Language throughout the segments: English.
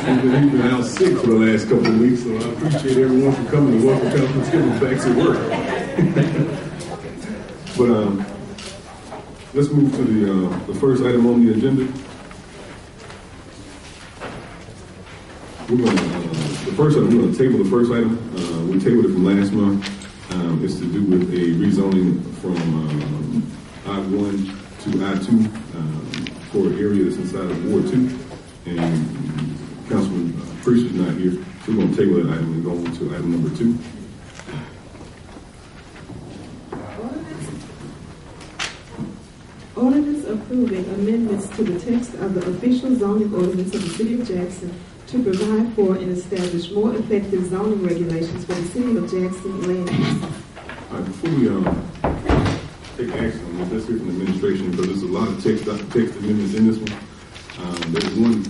He's been out sick for the last couple of weeks, so I appreciate everyone for coming to welcome Councilman Skipples back to work. But let's move to the first item on the agenda. The first item, we're going to table the first item. We tabled it from last month. It's to do with a rezoning from I-1 to I-2 for an area that's inside of Ward 2. And Councilman Priest is not here, so we're going to table that item and go on to item number 2. Ordinance approving amendments to the text of the official zoning ordinance of the City of Jackson to provide for and establish more effective zoning regulations for the City of Jackson land use. All right, before we take action on this, let's hear from the administration, because there's a lot of text amendments in this one. There's one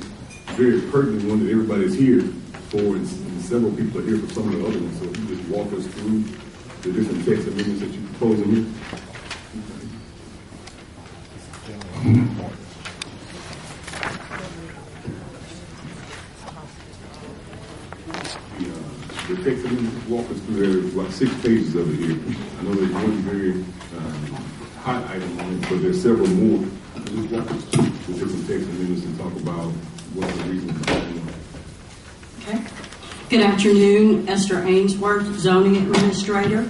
very pertinent one that everybody's here for, and several people are here for some of the other ones. So if you just walk us through the different text amendments that you propose in here. The text amendments, walk us through there. There's about 6 pages of it here. I know there's one very hot item on it, but there's several more. Just walk us through the different text amendments and talk about what the reasons are. Okay. Good afternoon, Esther Ainsworth, Zoning Administrator.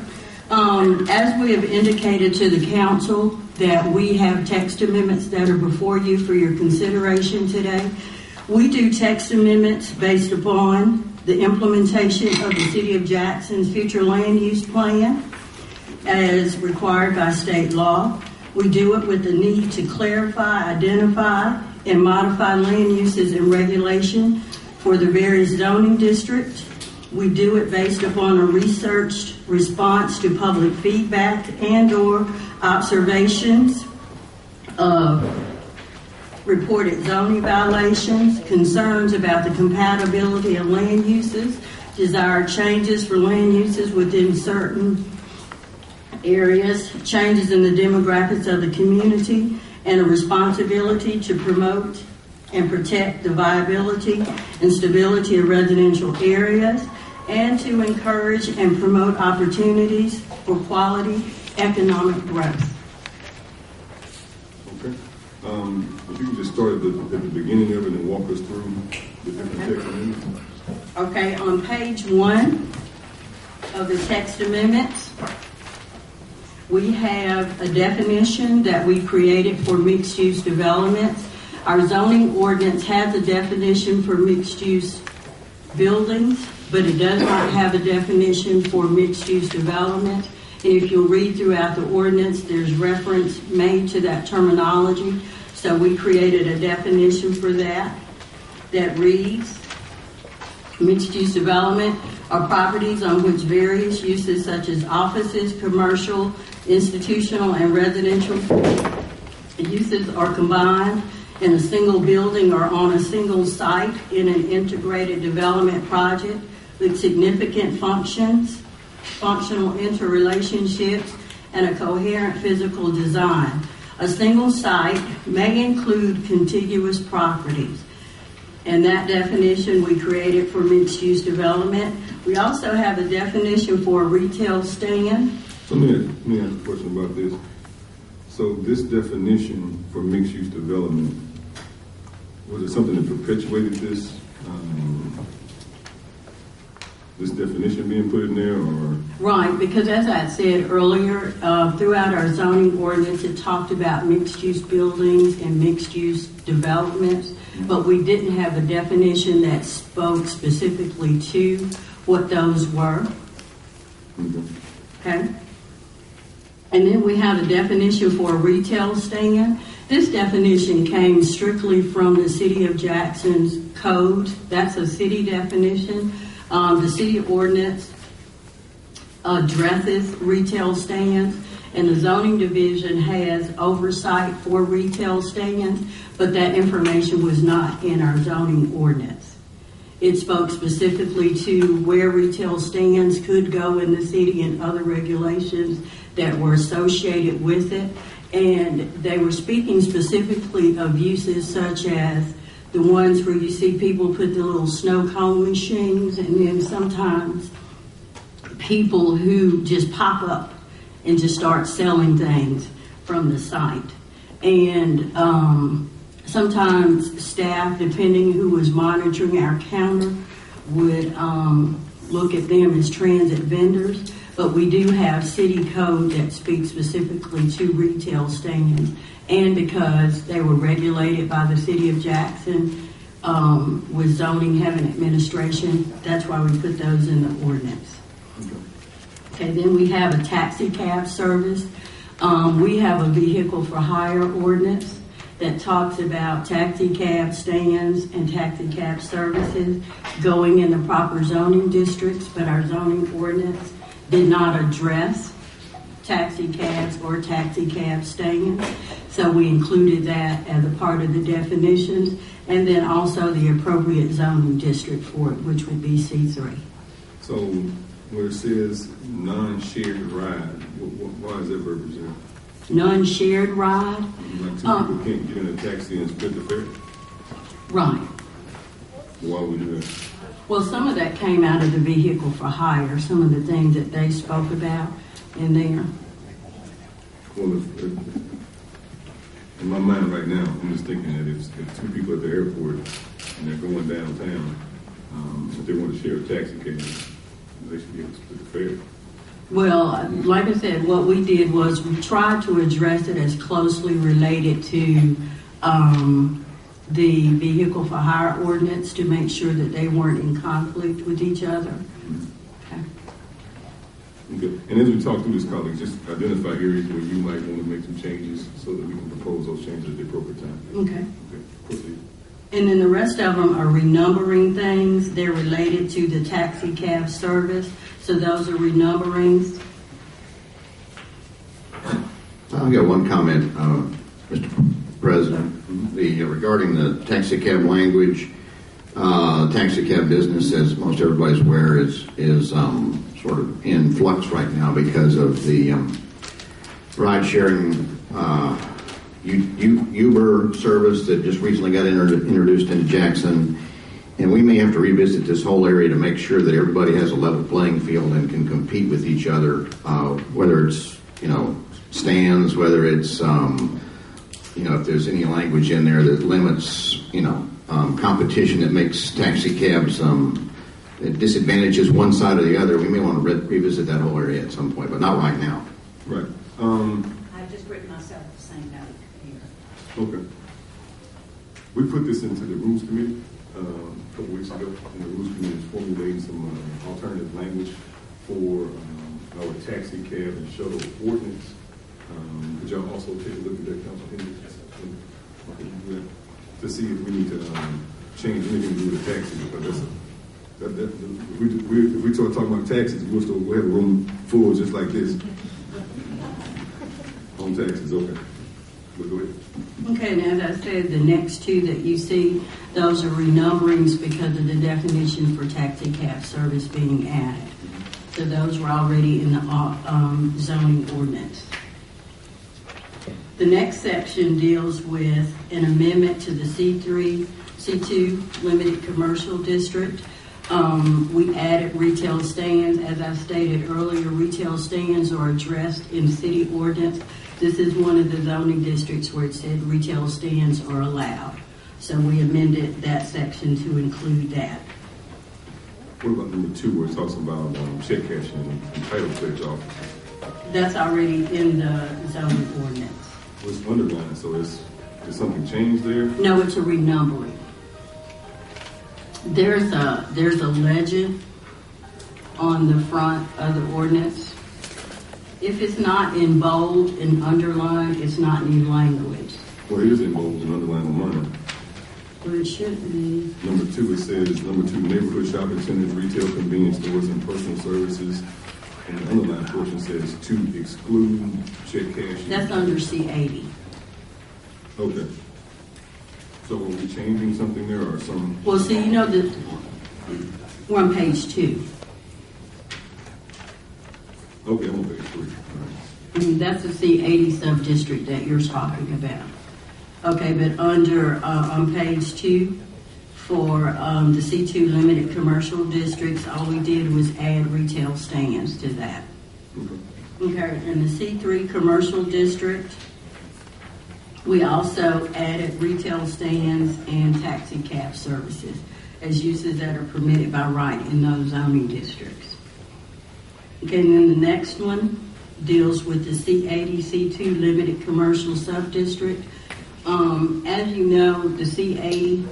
As we have indicated to the council that we have text amendments that are before you for your consideration today. We do text amendments based upon the implementation of the City of Jackson's future land use plan as required by state law. We do it with the need to clarify, identify, and modify land uses and regulation for the various zoning districts. We do it based upon a researched response to public feedback and/or observations of reported zoning violations, concerns about the compatibility of land uses, desired changes for land uses within certain areas, changes in the demographics of the community, and a responsibility to promote and protect the viability and stability of residential areas, and to encourage and promote opportunities for quality economic growth. Okay. If you can just start at the beginning of it and walk us through the different text amendments. Okay, on page 1 of the text amendments, we have a definition that we created for mixed-use developments. Our zoning ordinance has a definition for mixed-use buildings, but it does not have a definition for mixed-use development. And if you'll read throughout the ordinance, there's reference made to that terminology. So we created a definition for that reads, mixed-use development are properties on which various uses such as offices, commercial, institutional, and residential uses are combined in a single building or on a single site in an integrated development project with significant functional interrelationships, and a coherent physical design. A single site may include contiguous properties. And that definition we created for mixed-use development. We also have a definition for a retail stand. So let me ask a question about this. So this definition for mixed-use development, was it something that perpetuated this? This definition being put in there, or? Right, because as I said earlier, throughout our zoning ordinance, it talked about mixed-use buildings and mixed-use developments, but we didn't have a definition that spoke specifically to what those were. Okay? And then we have a definition for a retail stand. This definition came strictly from the City of Jackson's code. That's a city definition. The city ordinance addresses retail stands, and the zoning division has oversight for retail stands, but that information was not in our zoning ordinance. It spoke specifically to where retail stands could go in the city and other regulations that were associated with it, and they were speaking specifically of uses such as the ones where you see people put the little snow cone machines, and then sometimes people who just pop up and just start selling things from the site. And sometimes staff, depending who was monitoring our counter, would look at them as transit vendors. But we do have city code that speaks specifically to retail stands. And because they were regulated by the city of Jackson with zoning having administration, that's why we put those in the ordinance. Okay, then we have a taxi cab service. We have a vehicle for hire ordinance that talks about taxi cab stands and taxi cab services going in the proper zoning districts, but our zoning ordinance did not address taxi cabs or taxi cab stands. So we included that as a part of the definitions, and then also the appropriate zoning district for it, which would be C3. So where it says non-shared ride, why is that verbiage there? Non-shared ride? Like two people can't get in a taxi and split the fare? Right. Why would we do that? Well, some of that came out of the vehicle for hire, some of the things that they spoke about in there. Well, in my mind right now, I'm just thinking that if two people at the airport and they're going downtown, if they want to share a taxi cab, they should be able to split the fare. Well, like I said, what we did was we tried to address it as closely related to the vehicle for hire ordinance to make sure that they weren't in conflict with each other. Okay. Okay. And as we talk through this, colleagues, just identify areas where you might want to make some changes so that we can propose those changes at the appropriate time. Okay. Okay. Proceed. And then the rest of them are renumbering things. They're related to the taxi cab service. So those are renumberings. I've got one comment, Mr. President. Regarding the taxi cab language, taxi cab business, as most everybody's aware, is sort of in flux right now because of the ride-sharing Uber service that just recently got introduced into Jackson. And we may have to revisit this whole area to make sure that everybody has a level playing field and can compete with each other, whether it's, stands, whether it's, if there's any language in there that limits, competition that makes taxi cabs, that disadvantages one side or the other. We may want to revisit that whole area at some point, but not right now. Right. I've just written myself the same note here. Okay. We put this into the Rules Committee a couple weeks ago, and the Rules Committee is formulating some alternative language for our taxi cab and shuttle ordinance. Could y'all also take a look at that, Council Henry? To see if we need to change anything to do with taxis, because if we start talking about taxes, we'll have a room full just like this. On taxes, okay. But go ahead. Okay, and as I said, the next two that you see, those are renumberings because of the definition for taxi cab service being added. So those were already in the zoning ordinance. The next section deals with an amendment to the C2 limited commercial district. We added retail stands. As I stated earlier, retail stands are addressed in city ordinance. This is one of the zoning districts where it said retail stands are allowed. So we amended that section to include that. What about number 2, where it talks about check cashing and title pledge offices? That's already in the zoning ordinance. Well, it's underlined, so is something changed there? No, it's a renumbering. There's a legend on the front of the ordinance. If it's not in bold and underlined, it's not new language. Well, it is in bold and underlined on mine. Well, it should be. Number 2, it says, number 2, neighborhood shopping centers, retail convenience stores, and personal services. And the underlined portion says to exclude check cashing. That's under C80. Okay. So are we changing something there or some? Well, see, that we're on page 2. Okay, I'm on page 3. All right. That's the C80 sub-district that you're talking about. Okay, but under, on page 2, for the C2 limited commercial districts, all we did was add retail stands to that. Okay, in the C3 commercial district, we also added retail stands and taxi cab services as uses that are permitted by right in those zoning districts. Okay, and then the next one deals with the C80, C2 limited commercial subdistrict. As you know, the C80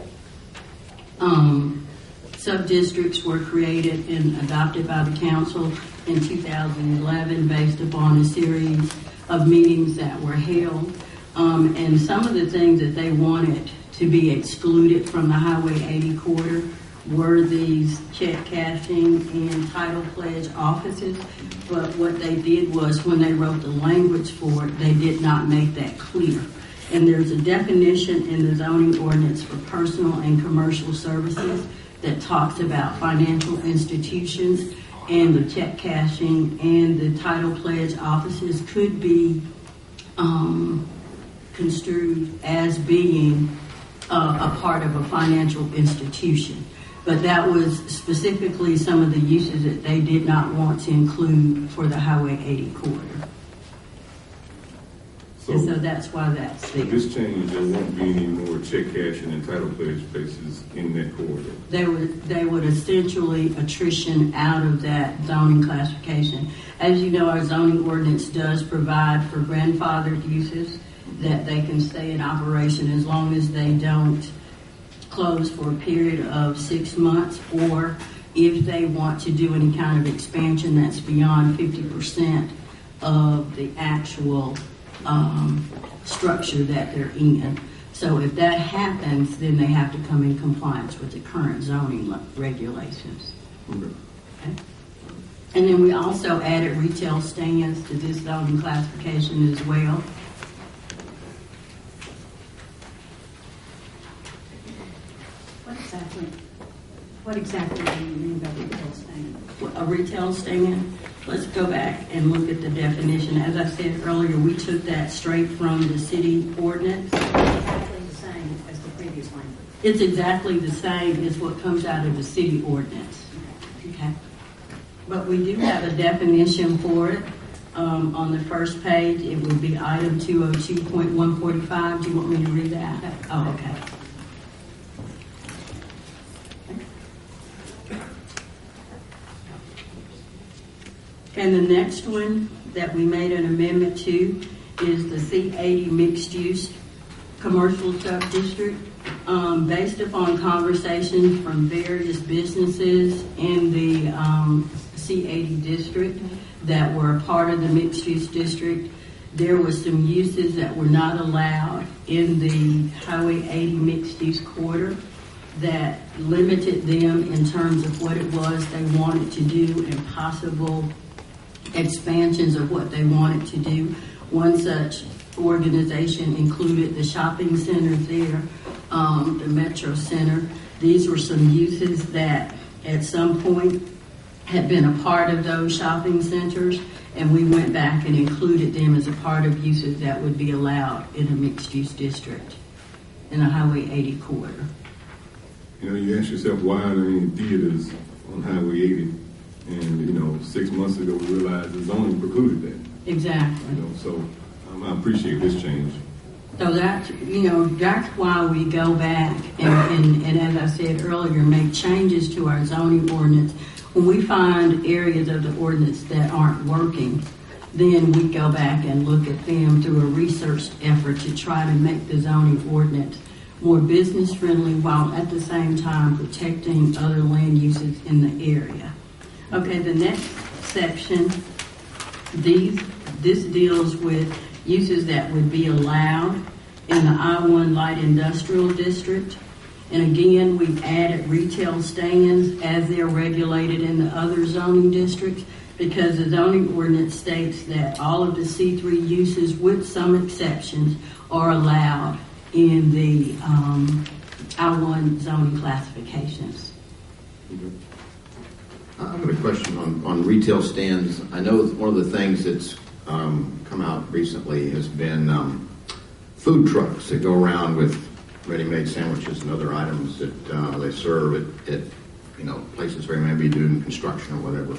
subdistricts were created and adopted by the council in 2011 based upon a series of meetings that were held. And some of the things that they wanted to be excluded from the Highway 80 corridor were these check cashing and title pledge offices. But what they did was when they wrote the language for it, they did not make that clear. And there's a definition in the zoning ordinance for personal and commercial services that talks about financial institutions, and the check cashing and the title pledge offices could be construed as being a part of a financial institution. But that was specifically some of the uses that they did not want to include for the Highway 80 corridor. And so that's why that's there. This change, there won't be any more check cashing and title pledge spaces in that corridor. They would essentially attrition out of that zoning classification. As you know, our zoning ordinance does provide for grandfathered uses that they can stay in operation as long as they don't close for a period of 6 months, or if they want to do any kind of expansion that's beyond 50% of the actual structure that they're in. So if that happens, then they have to come in compliance with the current zoning regulations. Okay. Okay? And then we also added retail stands to this zoning classification as well. What exactly do you mean by retail stand? A retail stand, let's go back and look at the definition. As I said earlier, we took that straight from the city ordinance. It's exactly the same as the previous language. It's exactly the same as what comes out of the city ordinance. Okay. But we do have a definition for it. On the first page, it would be item 202.145. Do you want me to read that? Oh, okay. And the next one that we made an amendment to is the C80 mixed-use commercial sub-district. Based upon conversations from various businesses in the C80 district that were a part of the mixed-use district, there were some uses that were not allowed in the Highway 80 mixed-use corridor that limited them in terms of what it was they wanted to do and possible expansions of what they wanted to do. One such organization included the shopping center there, the Metro Center. These were some uses that at some point had been a part of those shopping centers, and we went back and included them as a part of uses that would be allowed in a mixed-use district in a Highway 80 corridor. You know, you ask yourself, why are there any theaters on Highway 80? And, 6 months ago, we realized the zoning precluded that. Exactly. So I appreciate this change. So that's why we go back and as I said earlier, make changes to our zoning ordinance. When we find areas of the ordinance that aren't working, then we go back and look at them through a research effort to try to make the zoning ordinance more business friendly while at the same time protecting other land uses in the area. Okay, the next section, this deals with uses that would be allowed in the I-1 light industrial district. And again, we've added retail stands as they're regulated in the other zoning districts, because the zoning ordinance states that all of the C3 uses, with some exceptions, are allowed in the I-1 zoning classifications. I've got a question on retail stands. I know one of the things that's come out recently has been food trucks that go around with ready-made sandwiches and other items that they serve at places where maybe doing construction or whatever.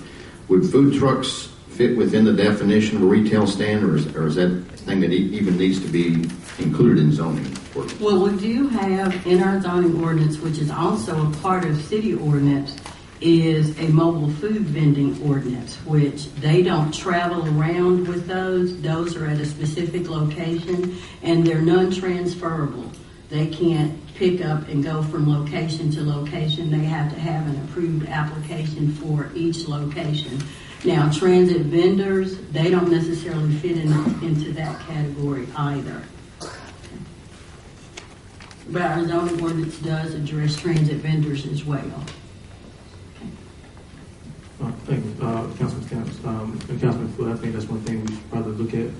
Would food trucks fit within the definition of a retail stand, or is that thing that even needs to be included in zoning? Well, we do have in our zoning ordinance, which is also a part of city ordinance, is a mobile food vending ordinance, which they don't travel around with those. Those are at a specific location, and they're non-transferable. They can't pick up and go from location to location. They have to have an approved application for each location. Now, transit vendors, they don't necessarily fit into that category either. But our zoning ordinance does address transit vendors as well. Thank you, Councilman Camps. And Councilman Foot, I think that's one thing we should probably look at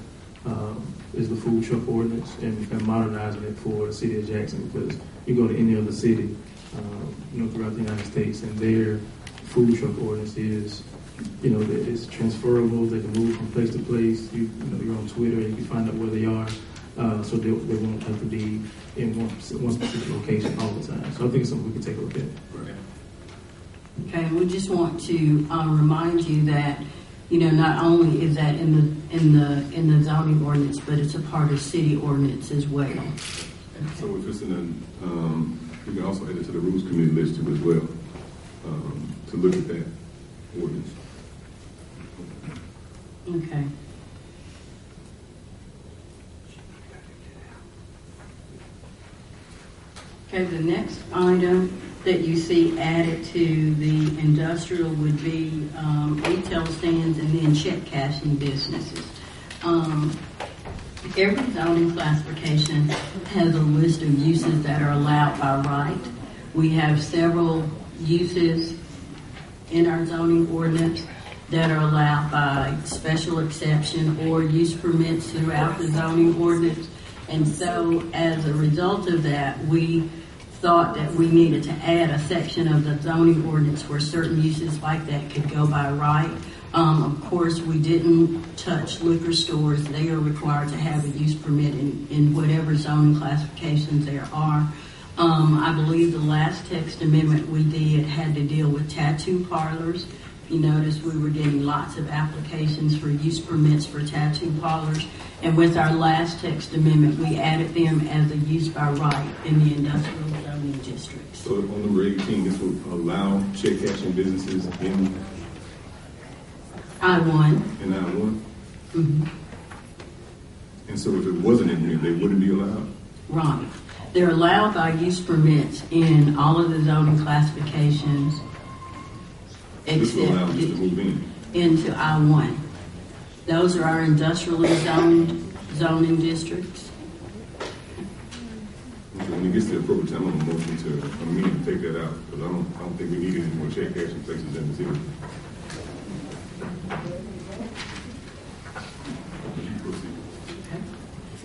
is the food truck ordinance and modernizing it for the city of Jackson, because you go to any other city, throughout the United States, and their food truck ordinance is, it's transferable. They can move from place to place. You're on Twitter, you can find out where they are, so they won't have to be in one specific location all the time. So I think it's something we can take a look at. Right. Okay, we just want to remind you that not only is that in the zoning ordinance, but it's a part of city ordinance as well. So if it's we can also add it to the rules committee list too as well, to look at that ordinance. Okay. Okay, the next item that you see added to the industrial would be retail stands and then check cashing businesses. Every zoning classification has a list of uses that are allowed by right. We have several uses in our zoning ordinance that are allowed by special exception or use permits throughout the zoning ordinance. And so as a result of that, we thought that we needed to add a section of the zoning ordinance where certain uses like that could go by right. Of course, we didn't touch liquor stores. They are required to have a use permit in whatever zoning classifications there are. I believe the last text amendment we did had to deal with tattoo parlors. You notice we were getting lots of applications for use permits for tattoo parlors. And with our last text amendment, we added them as a use by right in the industrial zoning districts. So on number 18, this will allow check cashing businesses in I-1. In I-1? Mm-hmm. And so if it wasn't in here, they wouldn't be allowed? Right. They're allowed by use permits in all of the zoning classifications This will allow except us to move in. into I-1. Those are our industrially zoned zoning districts. Okay, when it gets to the appropriate time, I'm going to motion to immediately take that out, because I don't think we need any more check cashing places in the city.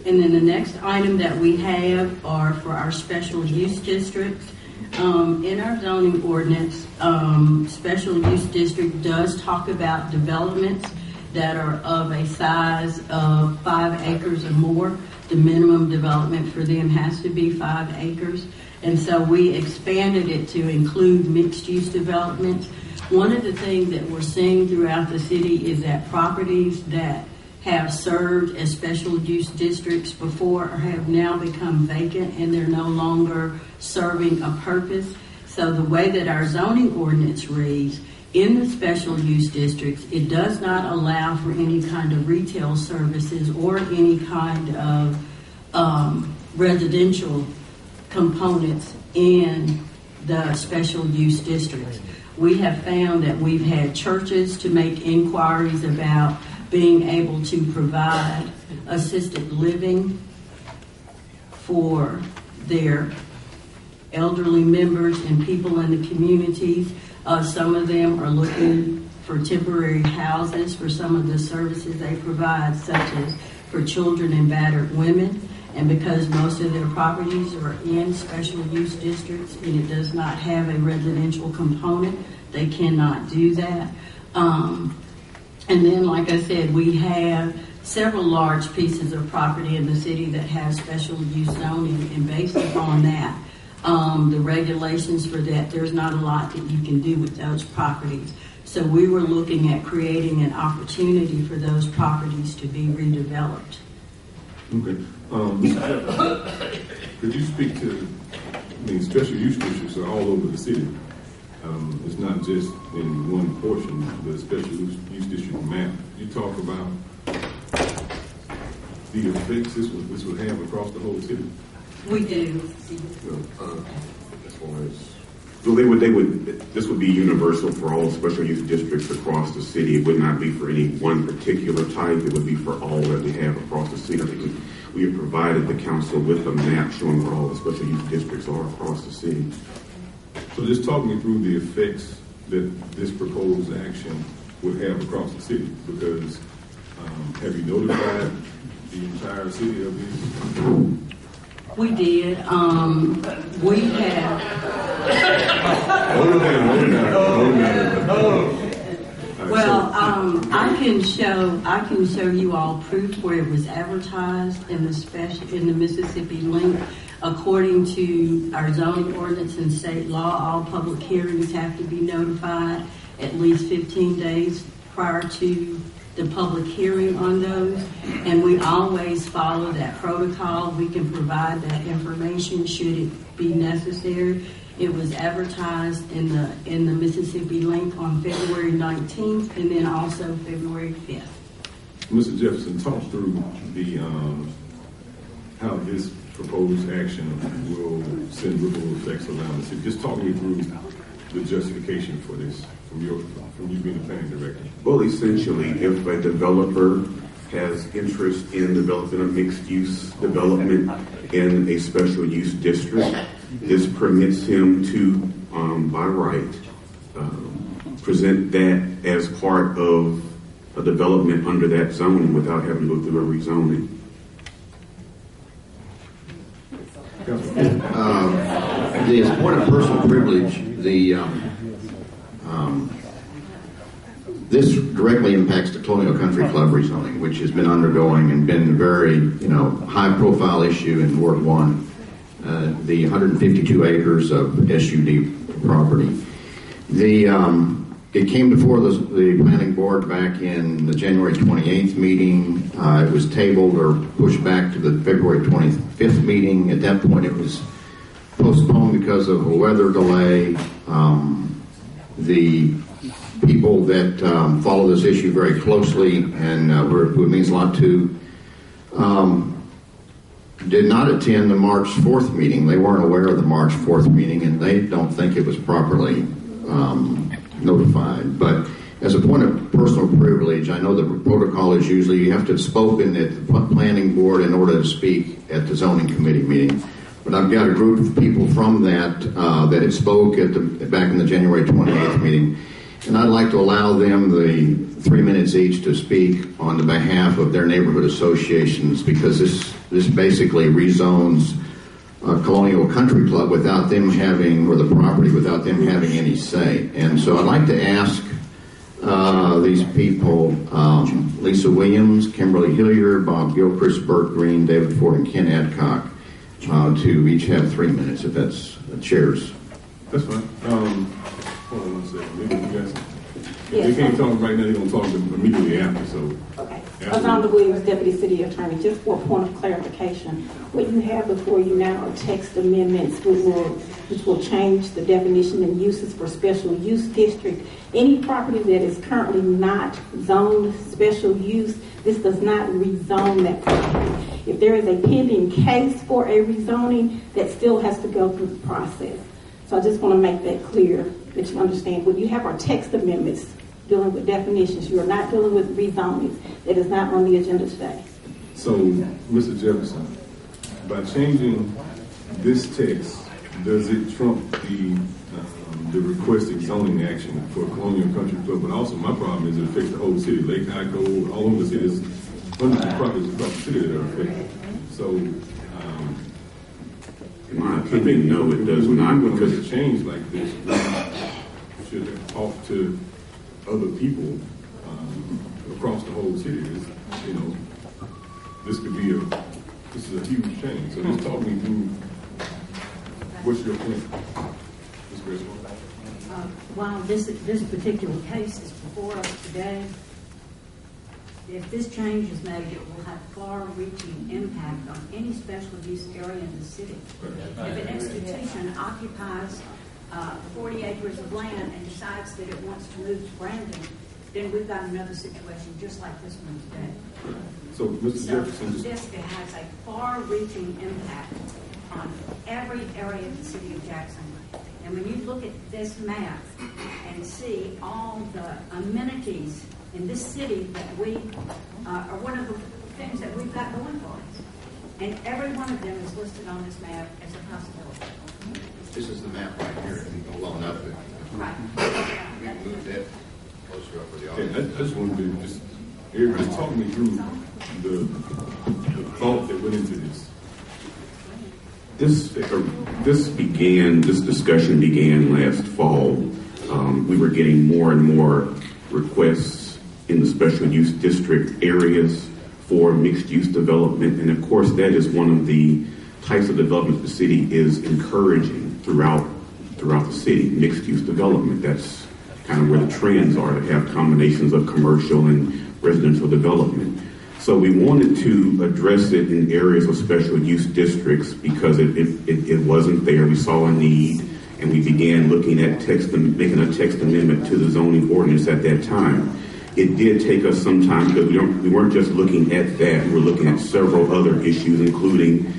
And then the next item that we have are for our special use districts. In our zoning ordinance, special use district does talk about developments that are of a size of 5 acres or more. The minimum development for them has to be 5 acres. And so we expanded it to include mixed-use developments. One of the things that we're seeing throughout the city is that properties that have served as special use districts before have now become vacant and they're no longer serving a purpose. So the way that our zoning ordinance reads, in the special use districts, it does not allow for any kind of retail services or any kind of residential components in the special use districts. We have found that we've had churches to make inquiries about being able to provide assisted living for their elderly members and people in the communities. Some of them are looking for temporary houses for some of the services they provide, such as for children and battered women. And because most of their properties are in special use districts and it does not have a residential component, they cannot do that. And then, like I said, we have several large pieces of property in the city that have special use zoning, and based upon that, the regulations for that, there's not a lot that you can do with those properties. So we were looking at creating an opportunity for those properties to be redeveloped. Okay. Could you speak to, I mean, special use districts are all over the city. It's not just in one portion of the special use district map. You talk about the effects this would have across the whole city. We do. As far as, so this would be universal for all special use districts across the city. It would not be for any one particular type. It would be for all that we have across the city. I think we have provided the council with a map showing where all the special use districts are across the city. So just talk me through the effects that this proposed action would have across the city, because have you notified the entire city of this? We did. We have. Well, I can show you all proof where it was advertised in the Mississippi Link. According to our zoning ordinance and state law, all public hearings have to be notified at least 15 days prior to the public hearing on those, and we always follow that protocol. We can provide that information should it be necessary. It was advertised in the Mississippi Link on February 19th and then also February 5th. Mr. Jefferson, talk through the how this proposed action will send ripple effects around the city. Just talk me through the justification for this from you being the planning director. Well, essentially, if a developer has interest in developing a mixed-use development in a special use district, this permits him to, by right, present that as part of a development under that zoning without having to go through a rezoning. The point of personal privilege, this directly impacts the Colonial Country Club rezoning, which has been undergoing and been a very, high-profile issue in Ward 1. The 152 acres of SUD property. It came before the planning board back in the January 28th meeting. It was tabled or pushed back to the February 25th meeting. At that point, it was postponed because of a weather delay. The people that follow this issue very closely and who it means a lot to did not attend the March 4th meeting. They weren't aware of the March 4th meeting, and they don't think it was properly notified. But as a point of personal privilege, I know the protocol is usually you have to have spoken at the planning board in order to speak at the zoning committee meeting. But I've got a group of people from that that had spoke back in the January 28th meeting, and I'd like to allow them the 3 minutes each to speak on the behalf of their neighborhood associations, because this basically rezones Colonial Country Club without them having, or the property without them having any say. And so I'd like to ask these people, Lisa Williams, Kimberly Hillier, Bob Gilchrist, Bert Green, David Ford, and Ken Adcock, to each have 3 minutes, if that's chairs. That's fine. Hold on one second. Maybe you guys, if Yes, they can't talk right now, they're going to talk immediately after. So, okay. Alonda Williams, Deputy City Attorney. Just for a point of clarification, what you have before you now are text amendments which will change the definition and uses for special use district. Any property that is currently not zoned special use, this does not rezone that property. If there is a pending case for a rezoning, that still has to go through the process. So I just want to make that clear, that you understand. When you have our text amendments dealing with definitions, you are not dealing with rezonings. That is not on the agenda today. So, Mr. Jefferson, by changing this text, does it trump the requested zoning action for Colonial Country Club? But also, my problem is it affects the whole city. Lake High Code, all over the city. There's hundreds of properties across the city that are affected. So, In my opinion, no, it does not, because a change like this should talk to other people across the whole city. this could be this is a huge change. So just talk me through, what's your plan? Ms. Griswold? While this particular case is before us today, if this change is made, it will have far-reaching impact on any special use area in the city. If an institution occupies 40 acres of land and decides that it wants to move to Brandon, then we've got another situation just like this one today. So, Mr. Jefferson, This has a far-reaching impact on every area of the city of Jackson. And when you look at this map and see all the amenities in this city that we are one of the things that we've got going for us. And every one of them is listed on this map as a possibility. This is the map right here. If you go long enough, Right. we can move that closer up for the audience. I just wanted to everybody talk me through the thought that went into this. This discussion began last fall. We were getting more and more requests in the special use district areas for mixed use development. And of course, that is one of the types of development the city is encouraging throughout the city, mixed use development. That's kind of where the trends are, to have combinations of commercial and residential development. So we wanted to address it in areas of special use districts because it wasn't there. We saw a need, and we began looking at making a text amendment to the zoning ordinance at that time. It did take us some time because we weren't just looking at that. We were looking at several other issues, including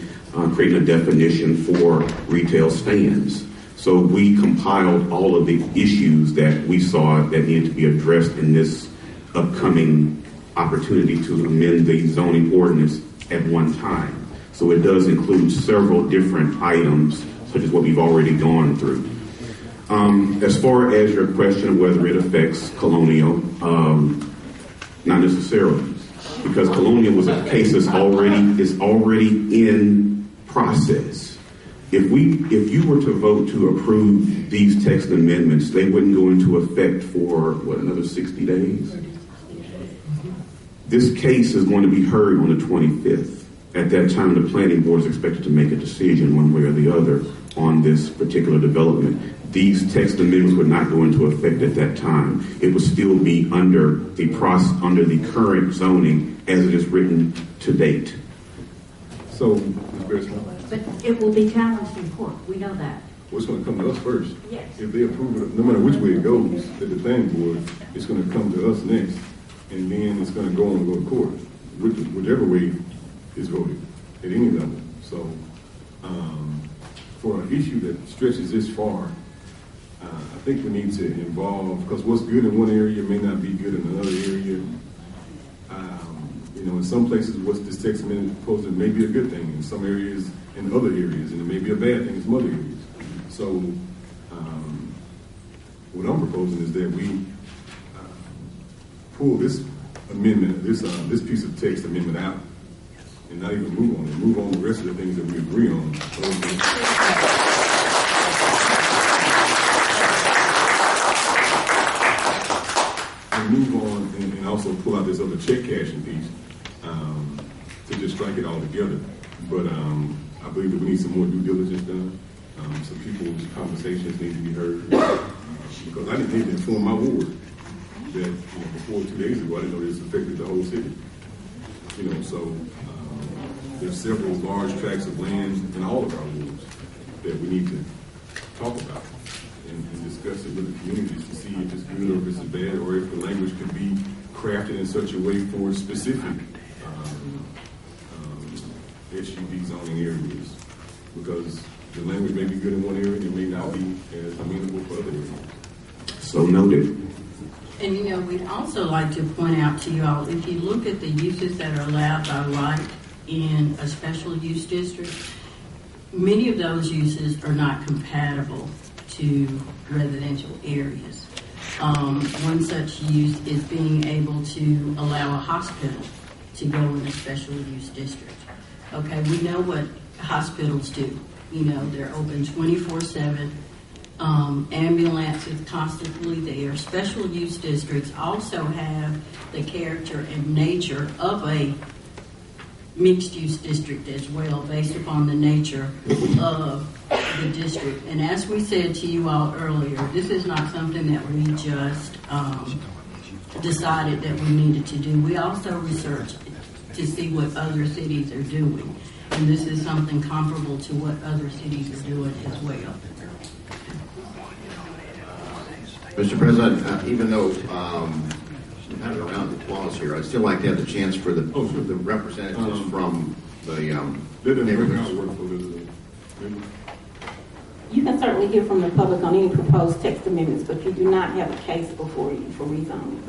creating a definition for retail stands. So we compiled all of the issues that we saw that needed to be addressed in this upcoming opportunity to amend the zoning ordinance at one time. So it does include several different items, such as what we've already gone through. As far as your question of whether it affects Colonial, not necessarily, because Colonial was a case that's already in process. If you were to vote to approve these text amendments, they wouldn't go into effect for another 60 days. This case is going to be heard on the 25th. At that time, the planning board is expected to make a decision one way or the other on this particular development. These text amendments would not go into effect at that time. It would still be under the current zoning as it is written to date. So, Ms. Griswold, But it will be challenged in court. We know that. what's going to come to us first? Yes. If they approve it, no matter which way it goes, at the planning board, it's going to come to us next, and then it's going to go on and go to court, whichever way is voted at any level. So, for an issue that stretches this far, I think we need to involve, because what's good in one area may not be good in another area. In some places, what's this text amendment proposed may be a good thing in some areas, in other areas, and it may be a bad thing in some other areas. So, what I'm proposing is that we pull this amendment, this piece of text amendment out, and not even move on it. Move on the rest of the things that we agree on. And move on, and also pull out this other check cashing piece to just strike it all together. But I believe that we need some more due diligence done. Some people's conversations need to be heard because I didn't need to inform my ward that before 2 days ago I didn't know this affected the whole city. So there's several large tracts of land in all of our wards that we need to talk about and discuss it with the communities to see if it's good or if it's bad, or if the language could be crafted in such a way for specific SUD zoning areas, because the language may be good in one area and it may not be as amenable for other areas. So noted. And we'd also like to point out to you all, if you look at the uses that are allowed by right in a special use district, many of those uses are not compatible to residential areas. One such use is being able to allow a hospital to go in a special use district. Okay, we know what hospitals do. They're open 24/7. Ambulance is constantly there. Special use districts also have the character and nature of a mixed-use district as well, based upon the nature of the district. And as we said to you all earlier, this is not something that we just decided that we needed to do. We also researched to see what other cities are doing. And this is something comparable to what other cities are doing as well. Mr. President, even though we have a round of applause here, I'd still like to have the chance for the representatives from the neighborhoods. You can certainly hear from the public on any proposed text amendments, but you do not have a case before you for rezoning.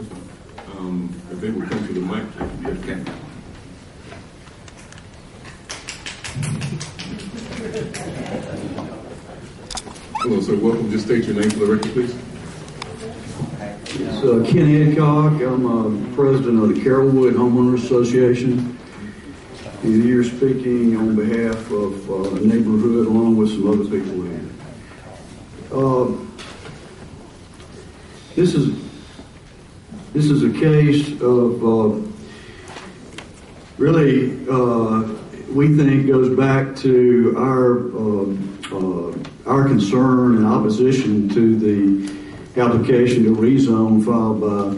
If they would come to the mic, Okay. Hello, sir. Welcome. Just state your name for the record, please. It's Ken Adcock. I'm president of the Carrollwood Homeowners Association, and here speaking on behalf of the neighborhood along with some other people here. This is a case of really we think goes back to our concern and opposition to the application to rezone filed by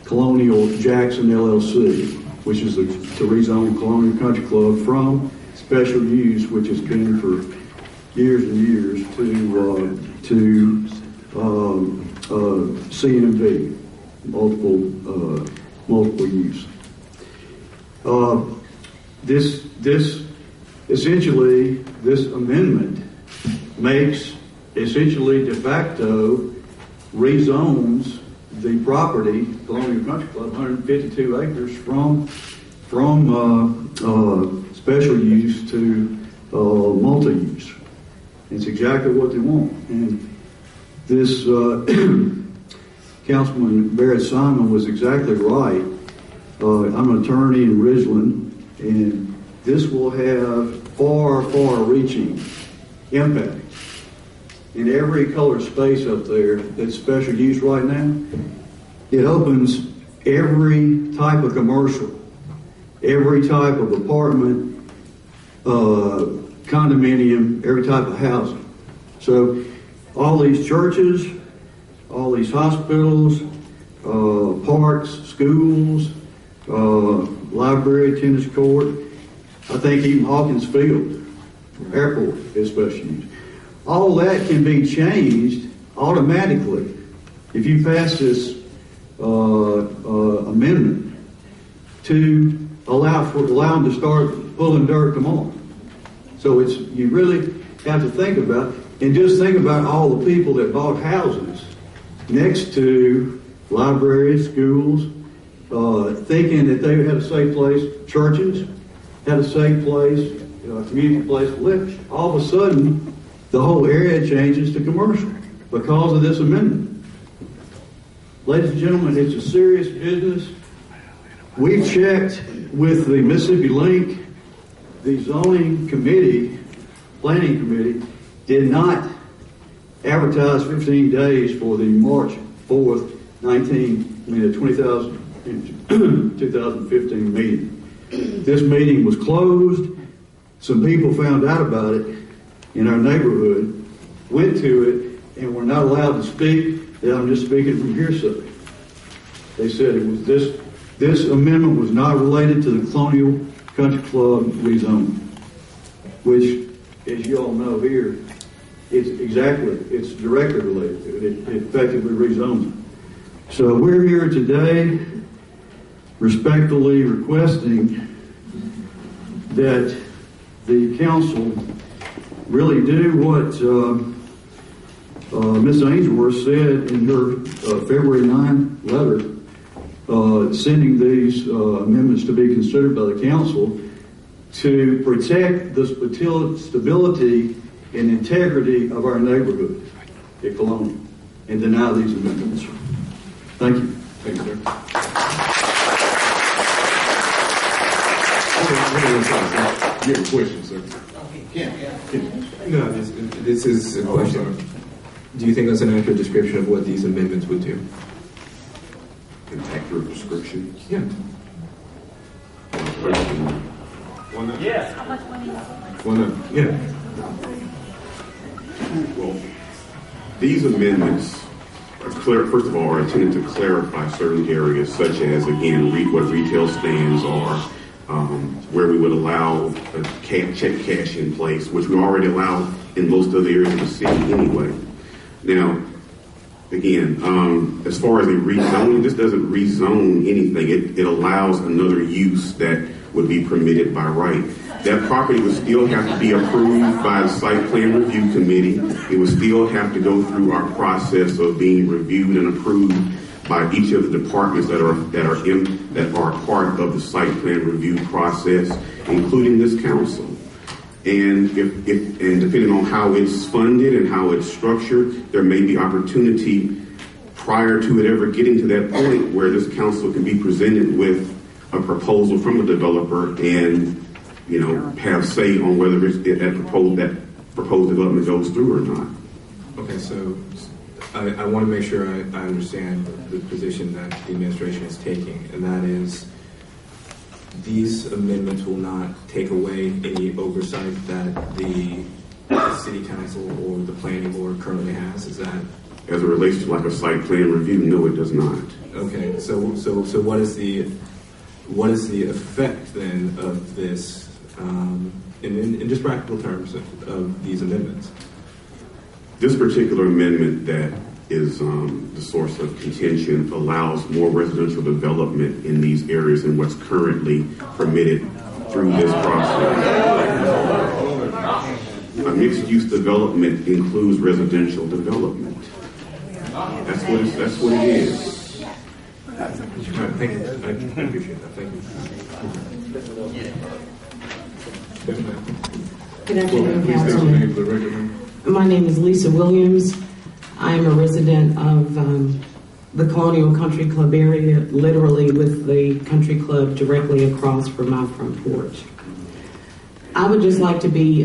Colonial Jackson LLC, which is to rezone Colonial Country Club from special use, which has been for years and years, to CNV, multiple use. This amendment makes essentially de facto rezones the property, Colonial Country Club, 152 acres from special use to multi-use. It's exactly what they want. And this Councilman Barrett Simon was exactly right. I'm an attorney in Ridgeland, and this will have far-reaching impact. In every colored space up there that's special use right now, it opens every type of commercial, every type of apartment, condominium, every type of housing. So all these churches, all these hospitals, parks, schools, library, tennis court, I think even Hawkins Field Airport is special use. All that can be changed automatically if you pass this amendment to allow them to start pulling dirt tomorrow. So you really have to think about, and just think about all the people that bought houses next to libraries, schools, thinking that they had a safe place, churches had a safe place, community place to live. All of a sudden, the whole area changes to commercial because of this amendment. Ladies and gentlemen, it's a serious business. We checked with the Mississippi Link. The zoning committee, planning committee, did not advertise 15 days for the March 4th, 2015 meeting. This meeting was closed. Some people found out about it in our neighborhood, went to it, and were not allowed to speak. I'm just speaking from hearsay. They said it was this amendment was not related to the Colonial Country Club rezoning, which, as you all know here, it's directly related to it. It effectively rezones it. So we're here today respectfully requesting that the council really do what Ms. Ainsworth said in her February 9 letter, sending these amendments to be considered by the council to protect the stability and integrity of our neighborhood at Colonial and deny these amendments. Thank you. Thank you, sir. You have a question, sir? No, this is a question. Do you think that's an accurate description of what these amendments would do? An accurate description? Yeah. Why Why not? Yes. How much money is it? Why not? Yeah. Well, these amendments are clear, first of all, are intended to clarify certain areas, such as, again, what retail stands are, where we would allow a check cash in place, which we already allow in most of the areas of the city anyway. Now, again, as far as a rezoning, this doesn't rezone anything. It allows another use that would be permitted by right. That property would still have to be approved by the site plan review committee. It would still have to go through our process of being reviewed and approved by each of the departments that are part of the site plan review process, including this council. And if depending on how it's funded and how it's structured, there may be opportunity prior to it ever getting to that point where this council can be presented with a proposal from a developer and, have say on whether that proposed development goes through or not. Okay, so I want to make sure I understand the position that the administration is taking, and that is these amendments will not take away any oversight that the city council or the planning board currently has. Is that? As it relates to like a site plan review, no, it does not. Okay, so what is the effect then of this, in just practical terms of these amendments? This particular amendment that is the source of contention allows more residential development in these areas than what's currently permitted through this process. A mixed-use development includes residential development. That's what it is. Thank you. I appreciate that. Thank you. Good afternoon, Please state your Councilman. name for the record, ma'am. My name is Lisa Williams. I am a resident of the Colonial Country Club area, literally with the country club directly across from my front porch. I would just like to be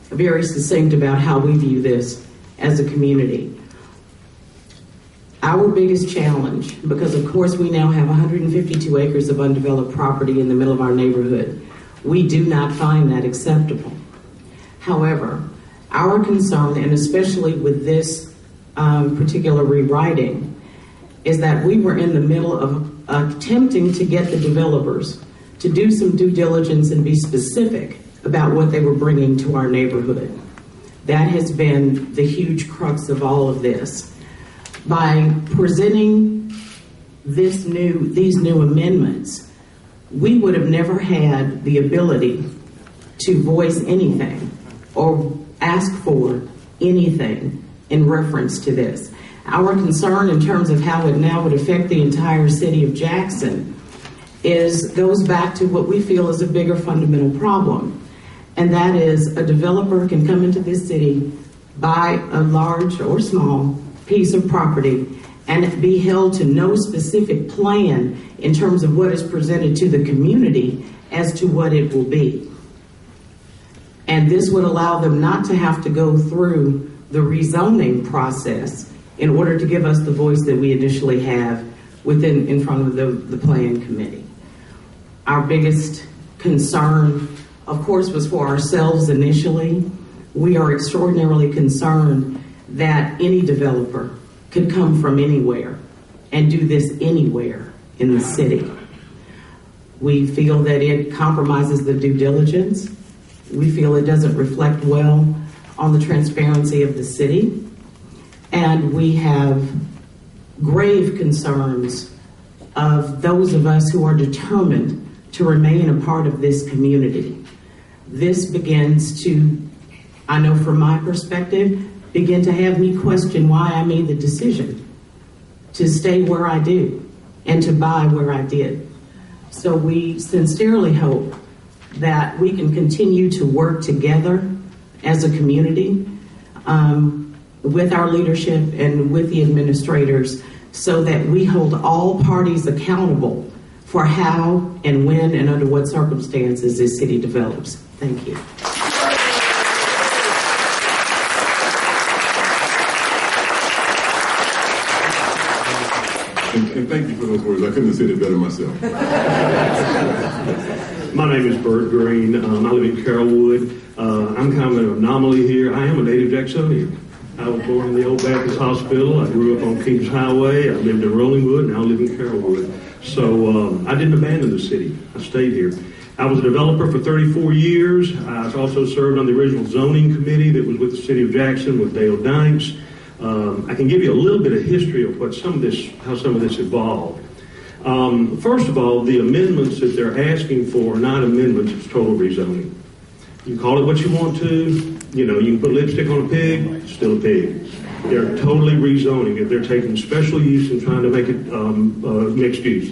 very succinct about how we view this as a community. Our biggest challenge, because of course we now have 152 acres of undeveloped property in the middle of our neighborhood, we do not find that acceptable. However, our concern, and especially with this particular rewriting, is that we were in the middle of attempting to get the developers to do some due diligence and be specific about what they were bringing to our neighborhood. That has been the huge crux of all of this. By presenting these new amendments, we would have never had the ability to voice anything or ask for anything in reference to this. Our concern in terms of how it now would affect the entire city of Jackson goes back to what we feel is a bigger fundamental problem. And that is a developer can come into this city, buy a large or small piece of property, and be held to no specific plan in terms of what is presented to the community as to what it will be. And this would allow them not to have to go through the rezoning process in order to give us the voice that we initially have in front of the plan committee. Our biggest concern, of course, was for ourselves initially. We are extraordinarily concerned that any developer could come from anywhere and do this anywhere in the city. We feel that it compromises the due diligence. We feel it doesn't reflect well on the transparency of the city. And we have grave concerns of those of us who are determined to remain a part of this community. This begins to, I know from my perspective, begin to have me question why I made the decision to stay where I do and to buy where I did. So we sincerely hope that we can continue to work together as a community with our leadership and with the administrators so that we hold all parties accountable for how and when and under what circumstances this city develops. Thank you. And thank you for those words. I couldn't have said it better myself. My name is Bert Green. I live in Carrollwood. I'm kind of an anomaly here. I am a native Jacksonian. I was born in the Old Baptist Hospital. I grew up on Kings Highway. I lived in Rollingwood. Now I live in Carrollwood. So I didn't abandon the city. I stayed here. I was a developer for 34 years. I also served on the original zoning committee that was with the city of Jackson with Dale Danks. I can give you a little bit of history of how some of this evolved. First of all, the amendments that they're asking for are not amendments, it's total rezoning. You call it what you want to, you can put lipstick on a pig, it's still a pig. They're totally rezoning it. They're taking special use and trying to make it mixed use.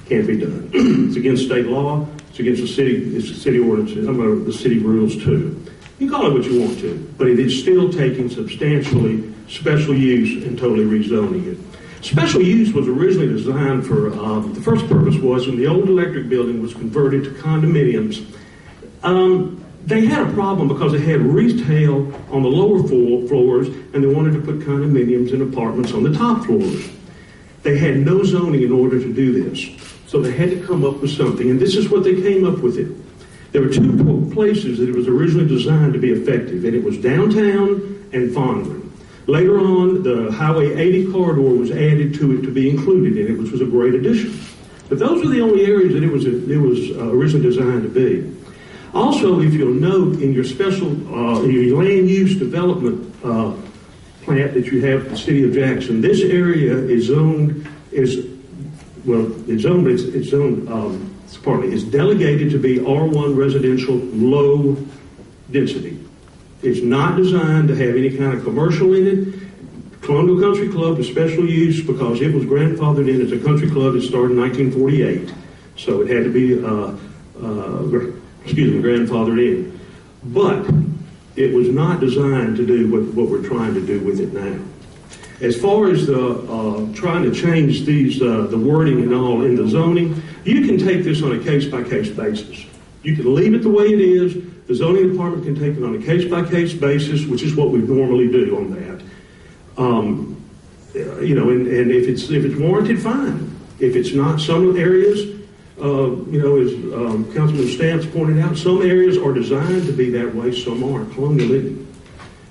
Can't be done. It's against state law, it's against the city ordinances, the city rules too. You call it what you want to, but it is still taking substantially special use and totally rezoning it. Special use was originally designed for, the first purpose was when the old electric building was converted to condominiums. They had a problem because they had retail on the lower floors and they wanted to put condominiums and apartments on the top floors. They had no zoning in order to do this. So they had to come up with something, and this is what they came up with it. There were two places that it was originally designed to be effective, and it was downtown and Fondren. Later on, the Highway 80 corridor was added to it to be included in it, which was a great addition. But those were the only areas that it was originally designed to be. Also, if you'll note in your your land use development plant that you have in the city of Jackson, this area is delegated to be R1 residential low density. It's not designed to have any kind of commercial in it. Colonial Country Club is special use because it was grandfathered in as a country club that started in 1948. So it had to be grandfathered in. But it was not designed to do what we're trying to do with it now. As far as trying to change the wording and all in the zoning, you can take this on a case-by-case basis. You can leave it the way it is. The zoning department can take it on a case-by-case basis, which is what we normally do on that. And if it's warranted, fine. If it's not, some areas, as Councilman Stamps pointed out, some areas are designed to be that way, some aren't. Colonial living.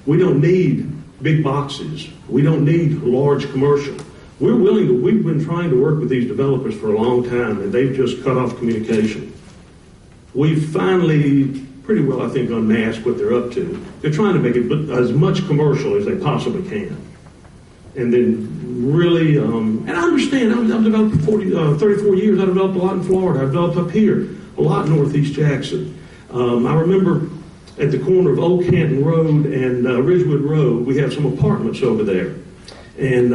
We don't need big boxes. We don't need large commercial. We've been trying to work with these developers for a long time, and they've just cut off communication. We've finally pretty well, I think, unmasked what they're up to. They're trying to make it as much commercial as they possibly can. And then really, and I understand, I've developed for 34 years. I developed a lot in Florida. I've developed up here, a lot in Northeast Jackson. I remember at the corner of Old Canton Road and Ridgewood Road, we have some apartments over there. And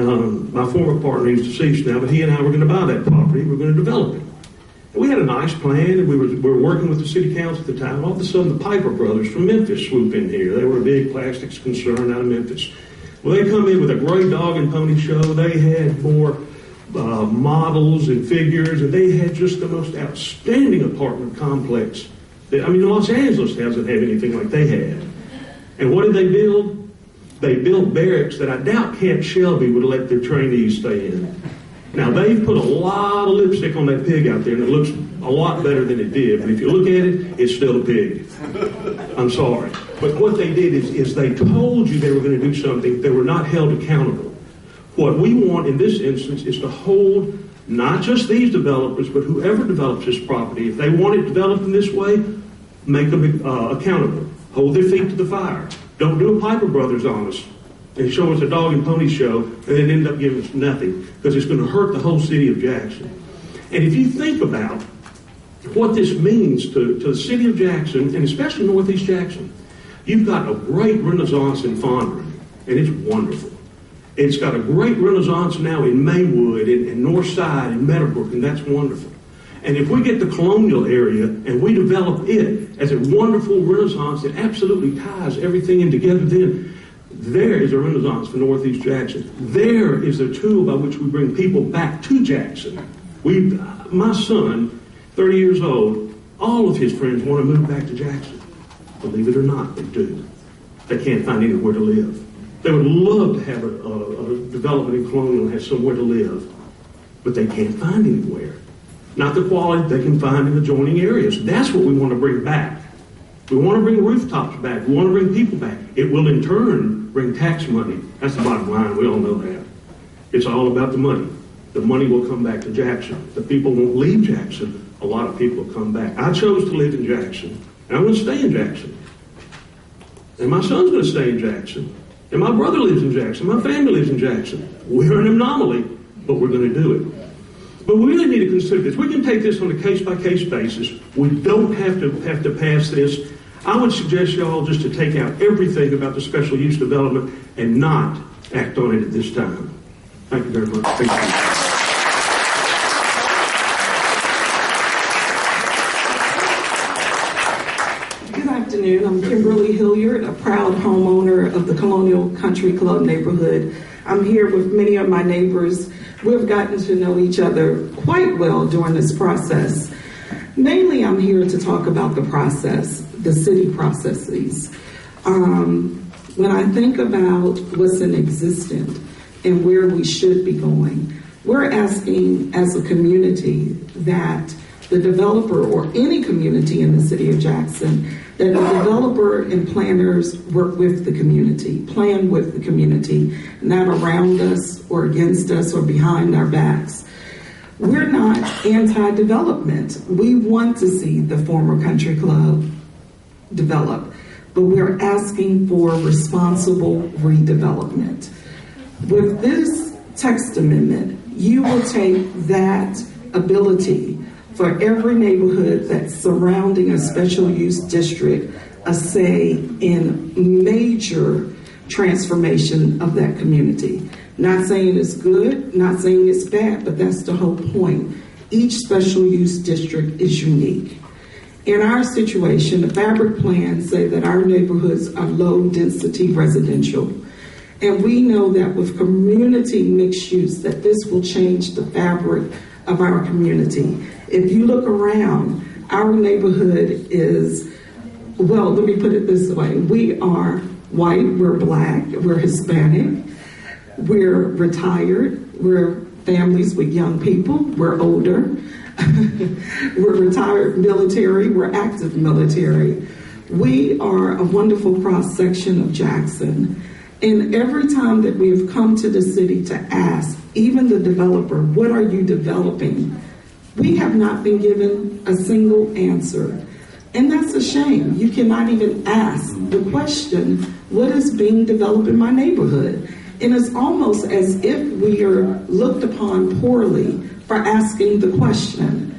my former partner, he's deceased now, but he and I were going to buy that property. We're going to develop it. And we had a nice plan, and we were working with the city council at the time. All of a sudden, the Piper brothers from Memphis swoop in here. They were a big plastics concern out of Memphis. Well, they come in with a great dog and pony show. They had more models and figures, and they had just the most outstanding apartment complex. Los Angeles doesn't have anything like they had. And what did they build? They built barracks that I doubt Camp Shelby would let their trainees stay in. Now, they've put a lot of lipstick on that pig out there, and it looks a lot better than it did. But if you look at it, it's still a pig. I'm sorry. But what they did is they told you they were going to do something. They were not held accountable. What we want in this instance is to hold not just these developers, but whoever develops this property. If they want it developed in this way, make them accountable. Hold their feet to the fire. Don't do a Piper Brothers on us and show us a dog and pony show and then end up giving us nothing, because it's going to hurt the whole city of Jackson. And if you think about what this means to the city of Jackson, and especially Northeast Jackson, you've got a great renaissance in Fondren, and it's wonderful. It's got a great renaissance now in Maywood and Northside and Meadowbrook, and that's wonderful. And if we get the colonial area and we develop it as a wonderful renaissance that absolutely ties everything in together, then there is a renaissance for Northeast Jackson. There is a tool by which we bring people back to Jackson. My son, 30 years old, all of his friends want to move back to Jackson. Believe it or not, they do. They can't find anywhere to live. They would love to have a development in Colonial and have somewhere to live, but they can't find anywhere. not the quality they can find in adjoining areas. That's what we want to bring back. We want to bring rooftops back. We want to bring people back. It will in turn bring tax money. That's the bottom line. We all know that. It's all about the money. The money will come back to Jackson. The people won't leave Jackson. A lot of people will come back. I chose to live in Jackson, and I'm going to stay in Jackson. And my son's going to stay in Jackson. And my brother lives in Jackson. My family lives in Jackson. We're an anomaly, but we're going to do it. But we really need to consider this. We can take this on a case-by-case basis. We don't have to pass this. I would suggest y'all just to take out everything about the special use development and not act on it at this time. Thank you very much. Thank you. Good afternoon. I'm Kimberly Hilliard, a proud homeowner of the Colonial Country Club neighborhood. I'm here with many of my neighbors. We've gotten to know each other quite well during this process. Mainly, I'm here to talk about the process, the city processes. When I think about what's in existence and where we should be going, we're asking as a community that the developer or any community in the city of Jackson, that the developer and planners work with the community, plan with the community, not around us or against us or behind our backs. We're not anti-development. We want to see the former country club develop, but we're asking for responsible redevelopment. With this text amendment, you will take that ability for every neighborhood that's surrounding a special use district, a say in major transformation of that community. Not saying it's good, not saying it's bad, but that's the whole point. Each special use district is unique. In our situation, the fabric plans say that our neighborhoods are low density residential. And we know that with community mixed use, that this will change the fabric of our community. If you look around, our neighborhood is, well, let me put it this way. We are white, we're black, we're Hispanic, we're retired, we're families with young people, we're older, we're retired military, we're active military. We are a wonderful cross-section of Jackson. And every time that we've come to the city to ask, even the developer, what are you developing? We have not been given a single answer. And that's a shame. You cannot even ask the question, what is being developed in my neighborhood? And it's almost as if we are looked upon poorly for asking the question.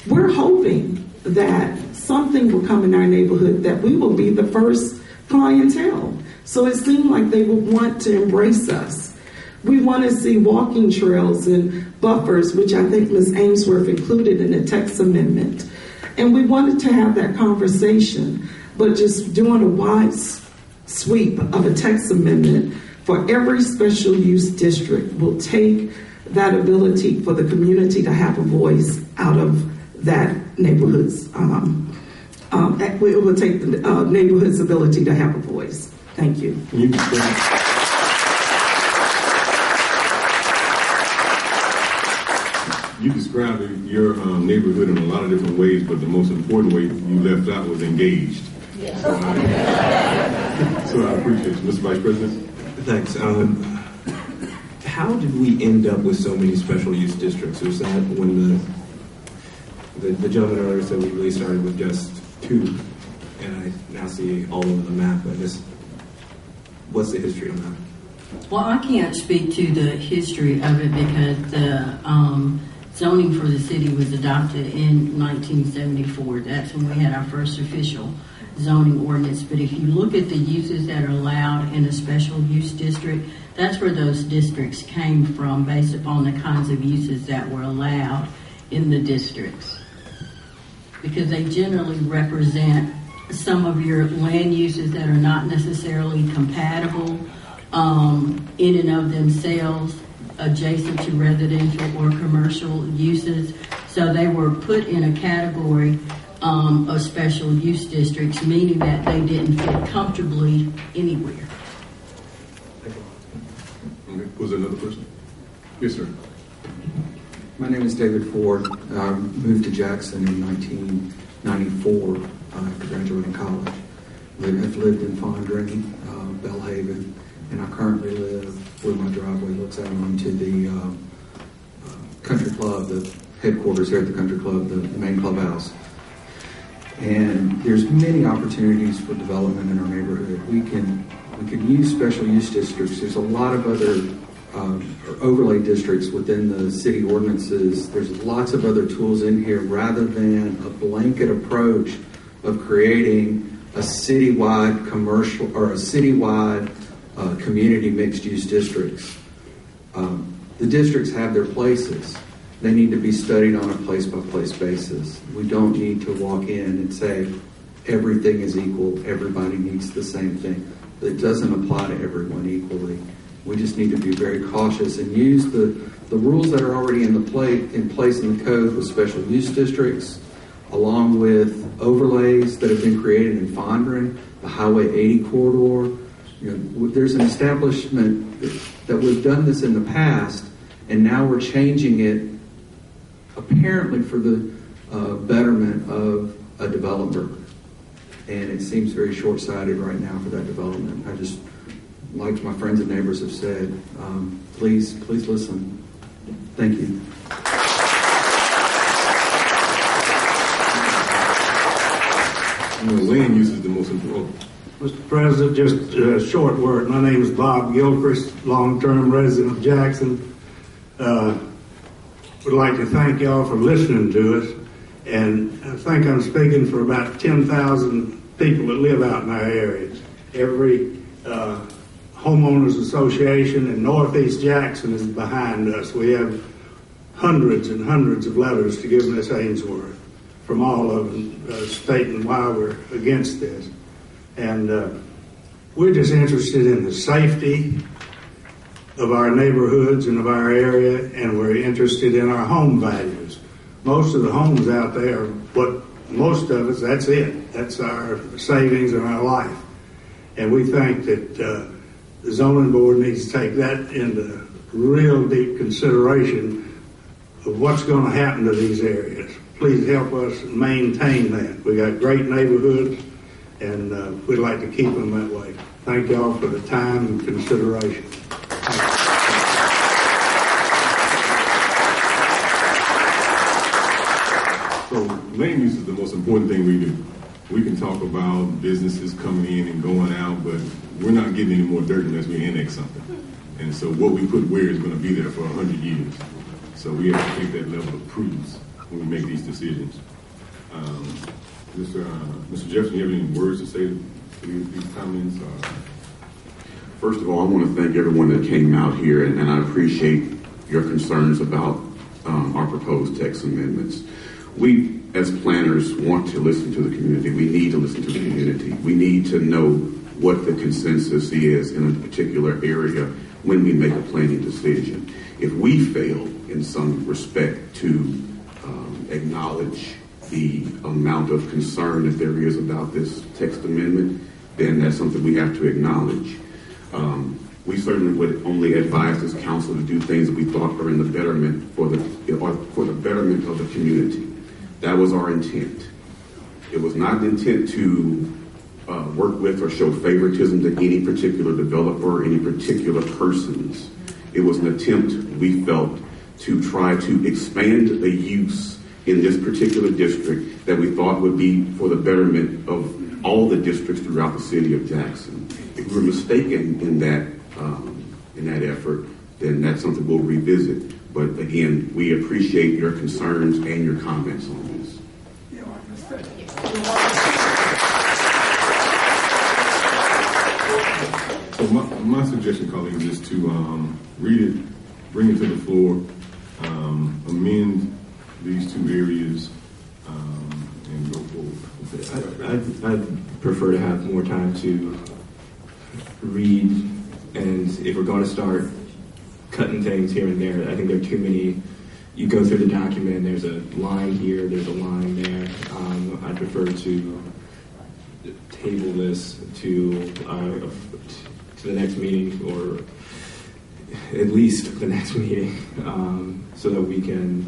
We're hoping that something will come in our neighborhood that we will be the first clientele. So it seemed like they would want to embrace us. We want to see walking trails and buffers, which I think Ms. Ainsworth included in the text amendment. And we wanted to have that conversation, but just doing a wide sweep of a text amendment for every special use district will take that ability for the community to have a voice out of that neighborhood's, it will take the neighborhood's ability to have a voice. Thank you. You described your neighborhood in a lot of different ways, but the most important way you left out was engaged. Yeah. So I appreciate you. Mr. Vice President? Thanks. How did we end up with so many special use districts? Was that when the gentleman earlier said we really started with just 2, and I now see all over the map? I guess, what's the history on that? Well, I can't speak to the history of it because the zoning for the city was adopted in 1974. That's when we had our first official zoning ordinance. But if you look at the uses that are allowed in a special use district, that's where those districts came from based upon the kinds of uses that were allowed in the districts. Because they generally represent some of your land uses that are not necessarily compatible in and of themselves, adjacent to residential or commercial uses. So they were put in a category of special use districts, meaning that they didn't fit comfortably anywhere. Okay. Was there another person? Yes, sir. My name is David Ford. I moved to Jackson in 1994 after graduating college. I've lived in Fondren, Belhaven, and I currently live where my driveway looks out onto the country club, the headquarters here at the country club, the main clubhouse. And there's many opportunities for development in our neighborhood. We can use special use districts. There's a lot of other overlay districts within the city ordinances. There's lots of other tools in here rather than a blanket approach of creating a citywide commercial or a citywide community mixed use districts. The districts have their places. They need to be studied on a place by place basis. We don't need to walk in and say everything is equal, everybody needs the same thing. It doesn't apply to everyone equally. We just need to be very cautious and use the rules that are already in place in the code with special use districts, along with overlays that have been created in Fondren, the Highway 80 corridor. There's an establishment that we've done this in the past, and now we're changing it apparently for the betterment of a developer. And it seems very short-sighted right now for that development. I just, like my friends and neighbors have said, please listen. Thank you. Land use is the most important. Mr. President, just a short word. My name is Bob Gilchrist, long-term resident of Jackson. Would like to thank y'all for listening to us. And I think I'm speaking for about 10,000 people that live out in our areas. Every homeowners association in Northeast Jackson is behind us. We have hundreds and hundreds of letters to give Miss Ainsworth from all of them stating why we're against this. And we're just interested in the safety of our neighborhoods and of our area, and we're interested in our home values. Most of the homes out there, what most of us, that's it. That's our savings and our life. And we think that the zoning board needs to take that into real deep consideration of what's going to happen to these areas. Please help us maintain that. We got great neighborhoods, and we'd like to keep them that way. Thank y'all for the time and consideration. So land use is the most important thing we do. We can talk about businesses coming in and going out, but we're not getting any more dirt unless we annex something. And so what we put where is going to be there for 100 years. So we have to take that level of prudence when we make these decisions. Mr. Jefferson, you have any words to say to these comments? First of all, I want to thank everyone that came out here, and I appreciate your concerns about our proposed text amendments. We, as planners, want to listen to the community. We need to listen to the community. We need to know what the consensus is in a particular area when we make a planning decision. If we fail in some respect to acknowledge the amount of concern that there is about this text amendment, then that's something we have to acknowledge. We certainly would only advise this council to do things that we thought were in the betterment for the betterment of the community. That was our intent. It was not an intent to work with or show favoritism to any particular developer or any particular persons. It was an attempt, we felt, to try to expand a use in this particular district that we thought would be for the betterment of all the districts throughout the city of Jackson. If we were mistaken in that effort, then that's something we'll revisit. But again, we appreciate your concerns and your comments on this. So my suggestion, colleagues, is to read it, bring it to the floor, amend these two areas, and go forward. I'd prefer to have more time to read, and if we're going to start cutting things here and there, I think there are too many. You go through the document and there's a line here, there's a line there. I'd prefer to table this to the next meeting, or at least the next meeting, so that we can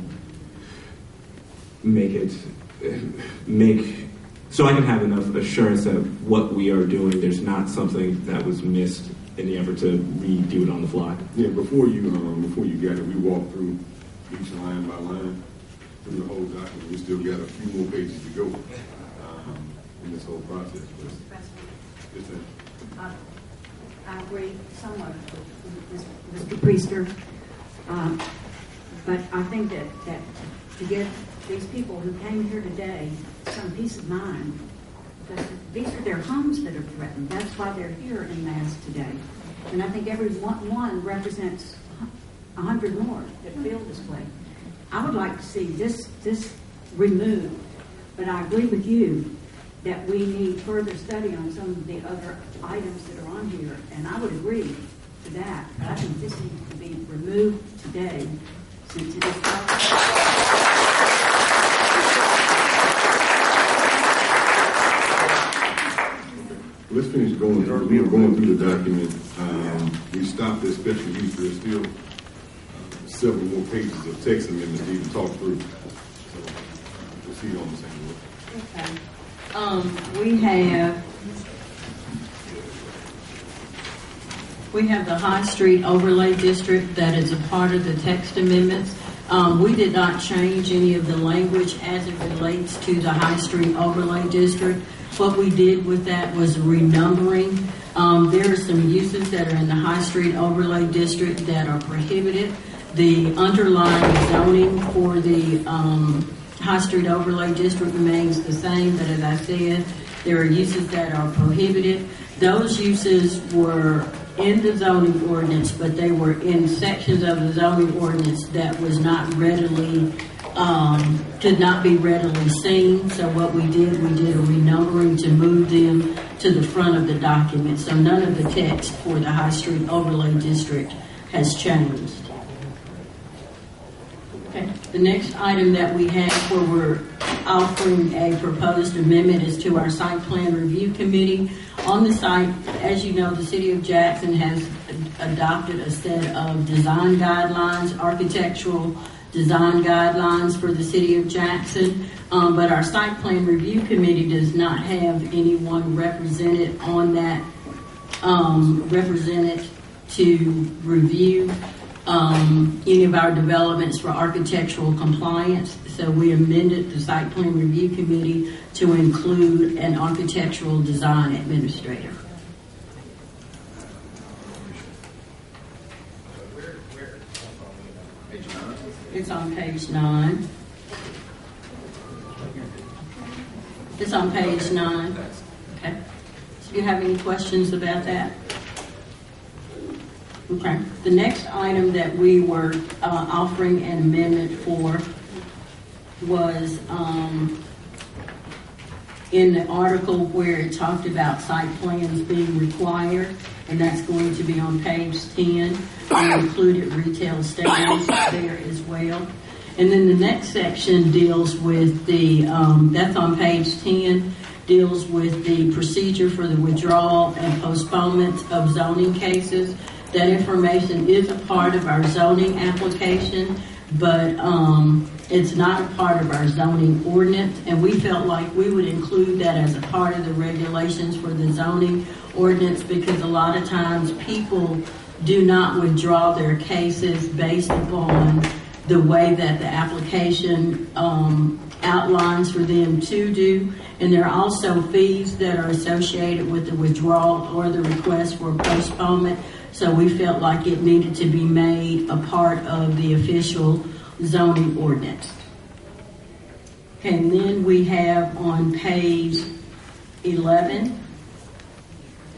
so I can have enough assurance that what we are doing, there's not something that was missed in the effort to redo it on the fly. Yeah, before you got it, we walked through each line by line through the whole document. We still got a few more pages to go in this whole process. I agree somewhat with Mr. Priester, but I think that to give these people who came here today some peace of mind, because these are their homes that are threatened. That's why they're here in mass today. And I think every one represents 100 more that feel this way. I would like to see this removed, but I agree with you that we need further study on some of the other items that are on here, and I would agree to that. But I think this needs to be removed today, since it is Let's finish going through. We were going through the document. We stopped at special use. There's still several more pages of text amendments to even talk through. So we'll see you on the same way. Okay. We have the High Street Overlay District that is a part of the text amendments. We did not change any of the language as it relates to the High Street Overlay District. What we did with that was renumbering. There are some uses that are in the High Street Overlay District that are prohibited. The underlying zoning for the High Street Overlay District remains the same, but as I said, there are uses that are prohibited. Those uses were in the zoning ordinance, but they were in sections of the zoning ordinance that was not readily, could not be readily seen. So what we did a renumbering to move them to the front of the document. So none of the text for the High Street Overlay District has changed. Okay. The next item that we have where we're offering a proposed amendment is to our Site Plan Review Committee. On the site, as you know, the City of Jackson has adopted a set of design guidelines, architectural design guidelines for the City of Jackson, but our Site Plan Review Committee does not have anyone represented on that, represented to review any of our developments for architectural compliance. So we amended the Site Plan Review Committee to include an architectural design administrator. It's on page 9. It's on page 9. Okay. Do you have any questions about that? Okay. The next item that we were offering an amendment for was in the article where it talked about site plans being required, and that's going to be on page 10. We included retail stands there as well. And then the next section deals with the, that's on page 10, deals with the procedure for the withdrawal and postponement of zoning cases. That information is a part of our zoning application, but it's not a part of our zoning ordinance, and we felt like we would include that as a part of the regulations for the zoning ordinance, because a lot of times people do not withdraw their cases based upon the way that the application outlines for them to do. And there are also fees that are associated with the withdrawal or the request for postponement. So we felt like it needed to be made a part of the official zoning ordinance. And then we have on page 11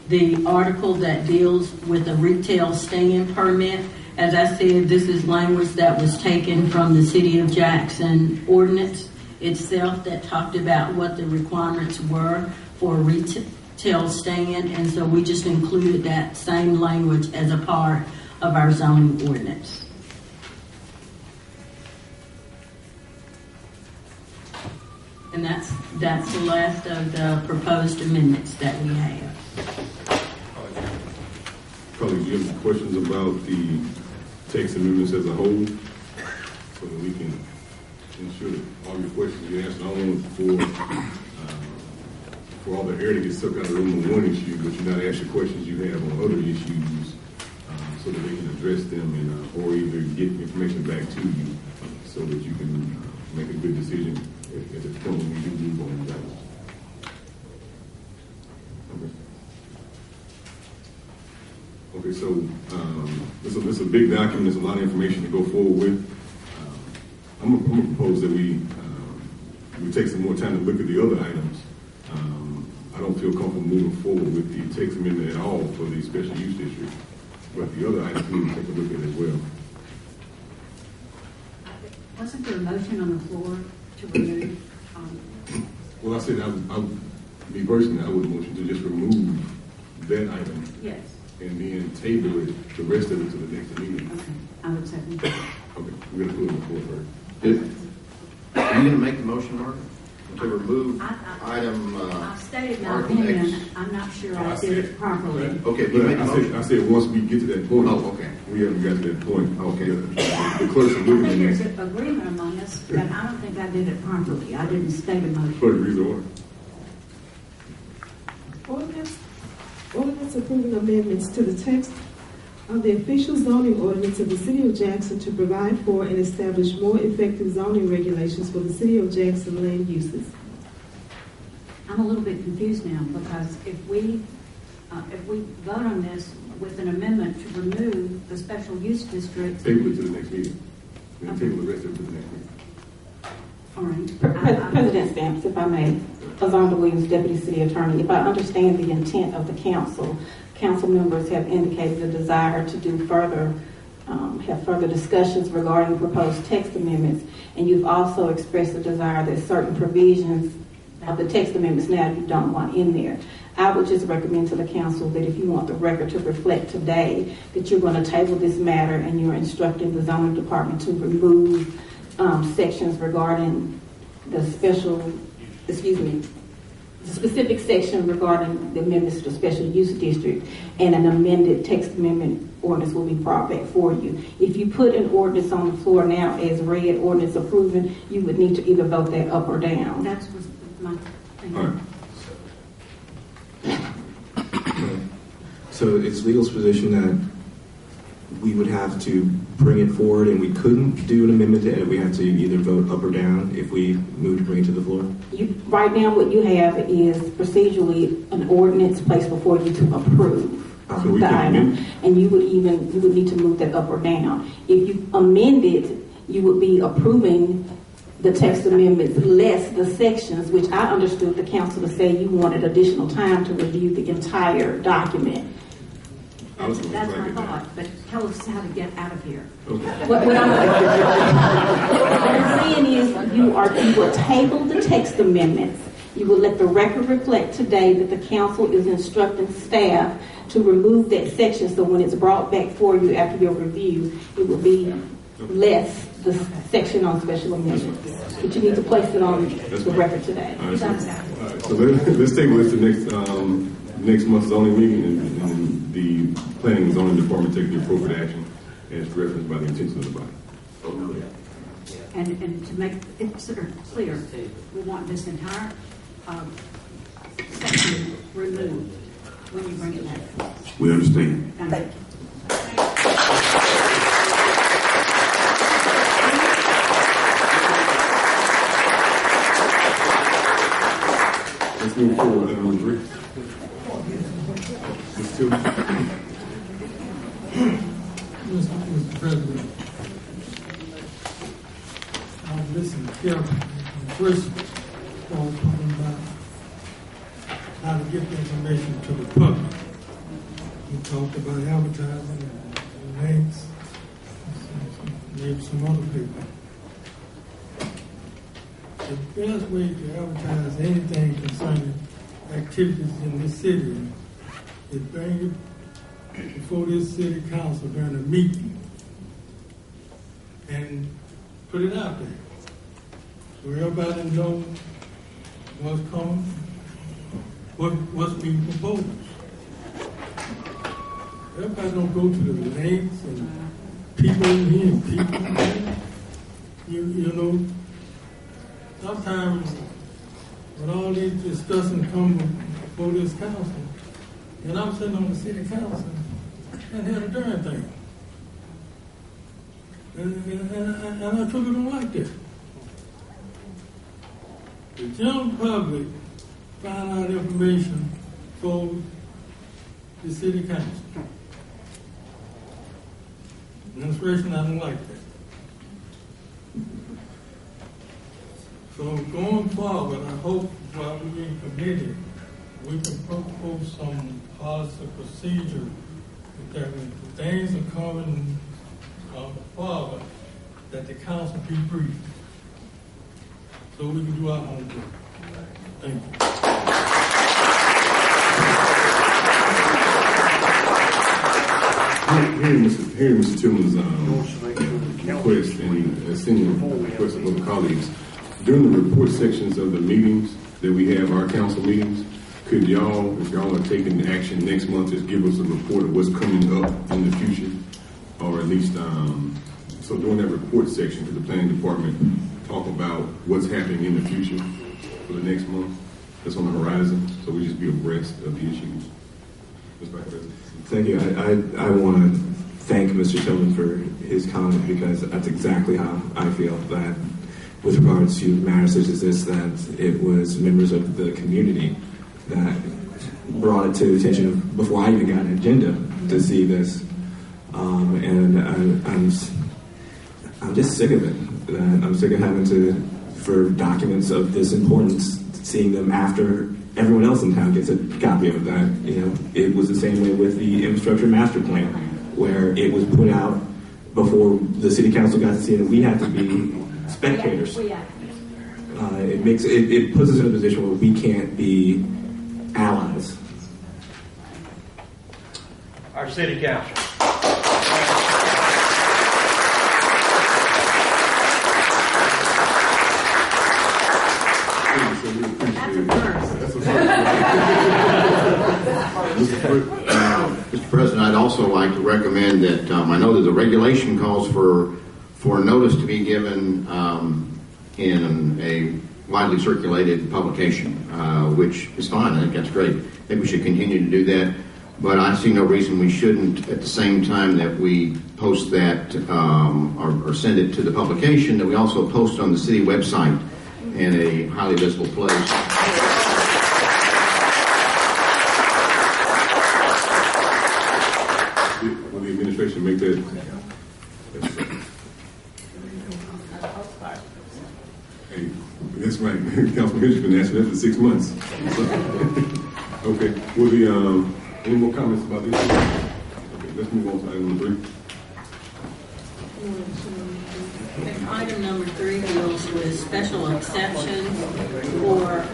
the article that deals with a retail stand permit. As I said, this is language that was taken from the City of Jackson ordinance itself that talked about what the requirements were for a retail stand, and so we just included that same language as a part of our zoning ordinance. And that's the last of the proposed amendments that we have. Colleagues, do you have questions about the text amendments as a whole? So that we can ensure that all your questions get answered. I don't want for all the air to get sucked out of the room on one issue, but you're not asking questions you have on other issues so that they can address them and or either get information back to you so that you can make a good decision at the point when you do move on that. Okay, so this is a big document. There's a lot of information to go forward with. I'm going to propose that we take some more time to look at the other items. I don't feel comfortable moving forward with the text amendment at all for the special use district, but the other items we need to take a look at as well. Wasn't there a motion on the floor to remove? Well, I said me personally, I would motion to just remove that item. Yes. And then table it, the rest of it to the next meeting. Okay, I would second that. Okay, we're going to put it on the floor first. Are you going to make the motion, Mark? To remove item I stated my Article opinion. X. I'm not sure I did it properly. Okay, But I said once we get to that point. Oh, okay. We haven't got to that point. Okay. The clerk's I looking think there's at an agreement among us, but I don't think I did it properly. I didn't state a motion. for the reason Ordinance approving amendments to the text of the official zoning ordinance of the City of Jackson to provide for and establish more effective zoning regulations for the City of Jackson land uses. I'm a little bit confused now because if we vote on this with an amendment to remove the special use district. Table it to the next meeting. Then table the rest of it to the next meeting. All right. President Stamps, if I may, Azonda Williams, Deputy City Attorney. If I understand the intent of the council members have indicated a desire to do further, have further discussions regarding proposed text amendments, and you've also expressed a desire that certain provisions of the text amendments now you don't want in there. I would just recommend to the council that if you want the record to reflect today that you're going to table this matter and you're instructing the zoning department to remove sections regarding the specific section regarding the amendments to the special use district, and an amended text amendment ordinance will be brought back for you. If you put an ordinance on the floor now as read, ordinance approving, you would need to either vote that up or down. That's my thing. All right. So it's legal's position that we would have to bring it forward and we couldn't do an amendment to it. We have to either vote up or down if we move to bring it to the floor? Right now what you have is procedurally an ordinance placed before you to approve the item, and you would need to move that up or down. If you amend it, you would be approving the text amendments less the sections, which I understood the council to say you wanted additional time to review the entire document. That's my thought, but tell us how to get out of here. Okay. What I'm saying is you will table the text amendments. You will let the record reflect today that the council is instructing staff to remove that section, so when it's brought back for you after your review, it will be less the section on special amendments. But you need to place it on the record today. All right, so let's table this to next month's zoning meeting, and the planning and zoning department take the appropriate action as referenced by the intention of the body. And to make it clear, we want this entire section removed when you bring it back. We understand. Thank you. Let's move forward. Item number 3. Ms. Tillman. Mr. President, I've listened carefully. First of all, talking about how to get the information to the public. We talked about advertising and links, maybe some other people. The best way to advertise anything concerning activities in this city is bring it before this city council during a meeting and put it out there so everybody knows what's coming, what's being proposed. everybody don't go to the lengths and people in here and people in here. You know, sometimes when all these discussions come before this council, and I'm sitting on the city council and had a darn thing. And I truly don't like that. The general public find out information for the city council. Administration, I don't like that. So going forward, I hope while we're in committee, we can propose some policy procedure that when things are coming forward, that the council be briefed, so we can do our homework. Thank you. Hearing Mr. Tillman's request and sending requests of other colleagues, during the report sections of the meetings that we have, our council meetings, could y'all, if y'all are taking action next month, just give us a report of what's coming up in the future? Or at least, so during that report section, could the planning department talk about what's happening in the future for the next month that's on the horizon, so we just be abreast of the issues? Mr. Vice President. Thank you. I want to thank Mr. Tillman for his comment, because that's exactly how I feel, that with regards to matters such as this, that it was members of the community that brought it to the attention of, before I even got an agenda to see this. And I'm just sick of it. I'm sick of having to, for documents of this importance, seeing them after everyone else in town gets a copy of that. You know, it was the same way with the infrastructure master plan, where it was put out before the city council got to see it, and we had to be spectators. It puts us in a position where we can't be allies. Our city council. Mr. President, I'd also like to recommend that I know that the regulation calls for notice to be given in a widely circulated publication, which is fine. I think that's great. I think we should continue to do that. But I see no reason we shouldn't, at the same time that we post that or send it to the publication, that we also post on the city website in a highly visible place. Will the administration make that? Hey, that's right. Councilman Hitch's been asking that for 6 months. Okay. Will the any more comments about this? Okay, let's move on to item number 3. Item number 3 deals with special exceptions for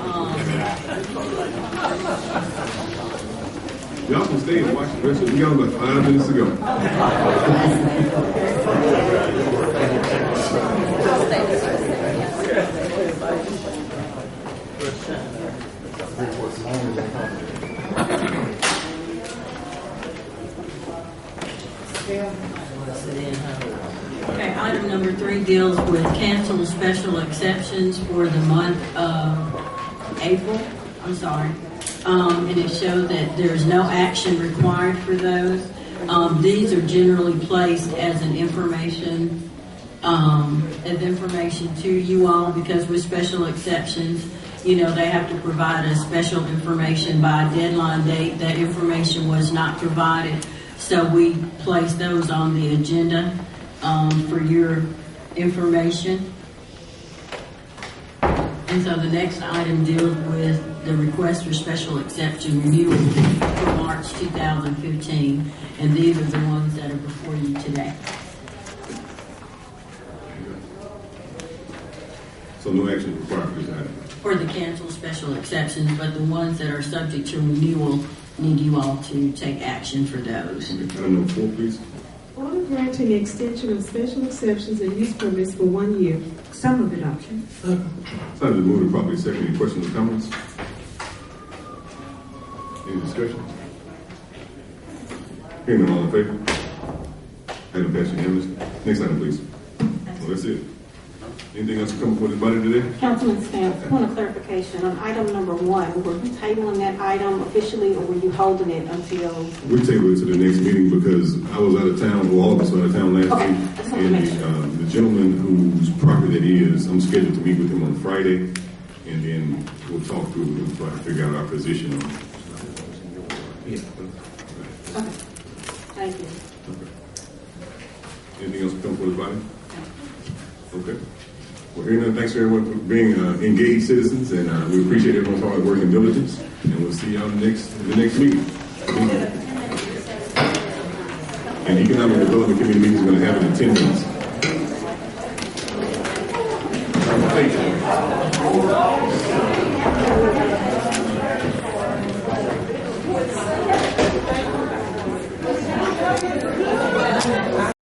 y'all can stay and watch the rest of it. We got about 5 minutes to go. Okay, item number 3 deals with canceled special exceptions for the month of April. And it showed that there's no action required for those. These are generally placed as an information to you all, because with special exceptions, you know, they have to provide us special information by a deadline date. That information was not provided, so we place those on the agenda for your information. And so the next item deals with the request for special exception renewal for March 2015, and these are the ones that are before you today. So no action required for this item. For the canceled special exceptions, but the ones that are subject to renewal need you all to take action for those. Okay, item number 4, please. Order granting extension of special exceptions and use permits for 1 year. Some of adoption. It's time to move to properly second. Any questions or comments? Any discussion? Hearing none, all in favor? Item passed unanimously. Next item, please. Well, that's it. Anything else to come before this body today? Councilman Stamps, point of clarification on item number 1. Were you tabling that item officially, or were you holding it until? We table it to the next meeting because I was out of town, well, all of us were out of town last Okay, week. I just wanted to make sure. And the gentleman whose property that is, I'm scheduled to meet with him on Friday, and then we'll talk through it and try to figure out our position on it. Okay. Thank you. Anything else to come before the body? Okay. Well, hearing none, thanks everyone for being engaged citizens, and we appreciate everyone's hard work and diligence, and we'll see y'all in the next meeting. And Economic Development Committee meeting is going to happen in 10 minutes.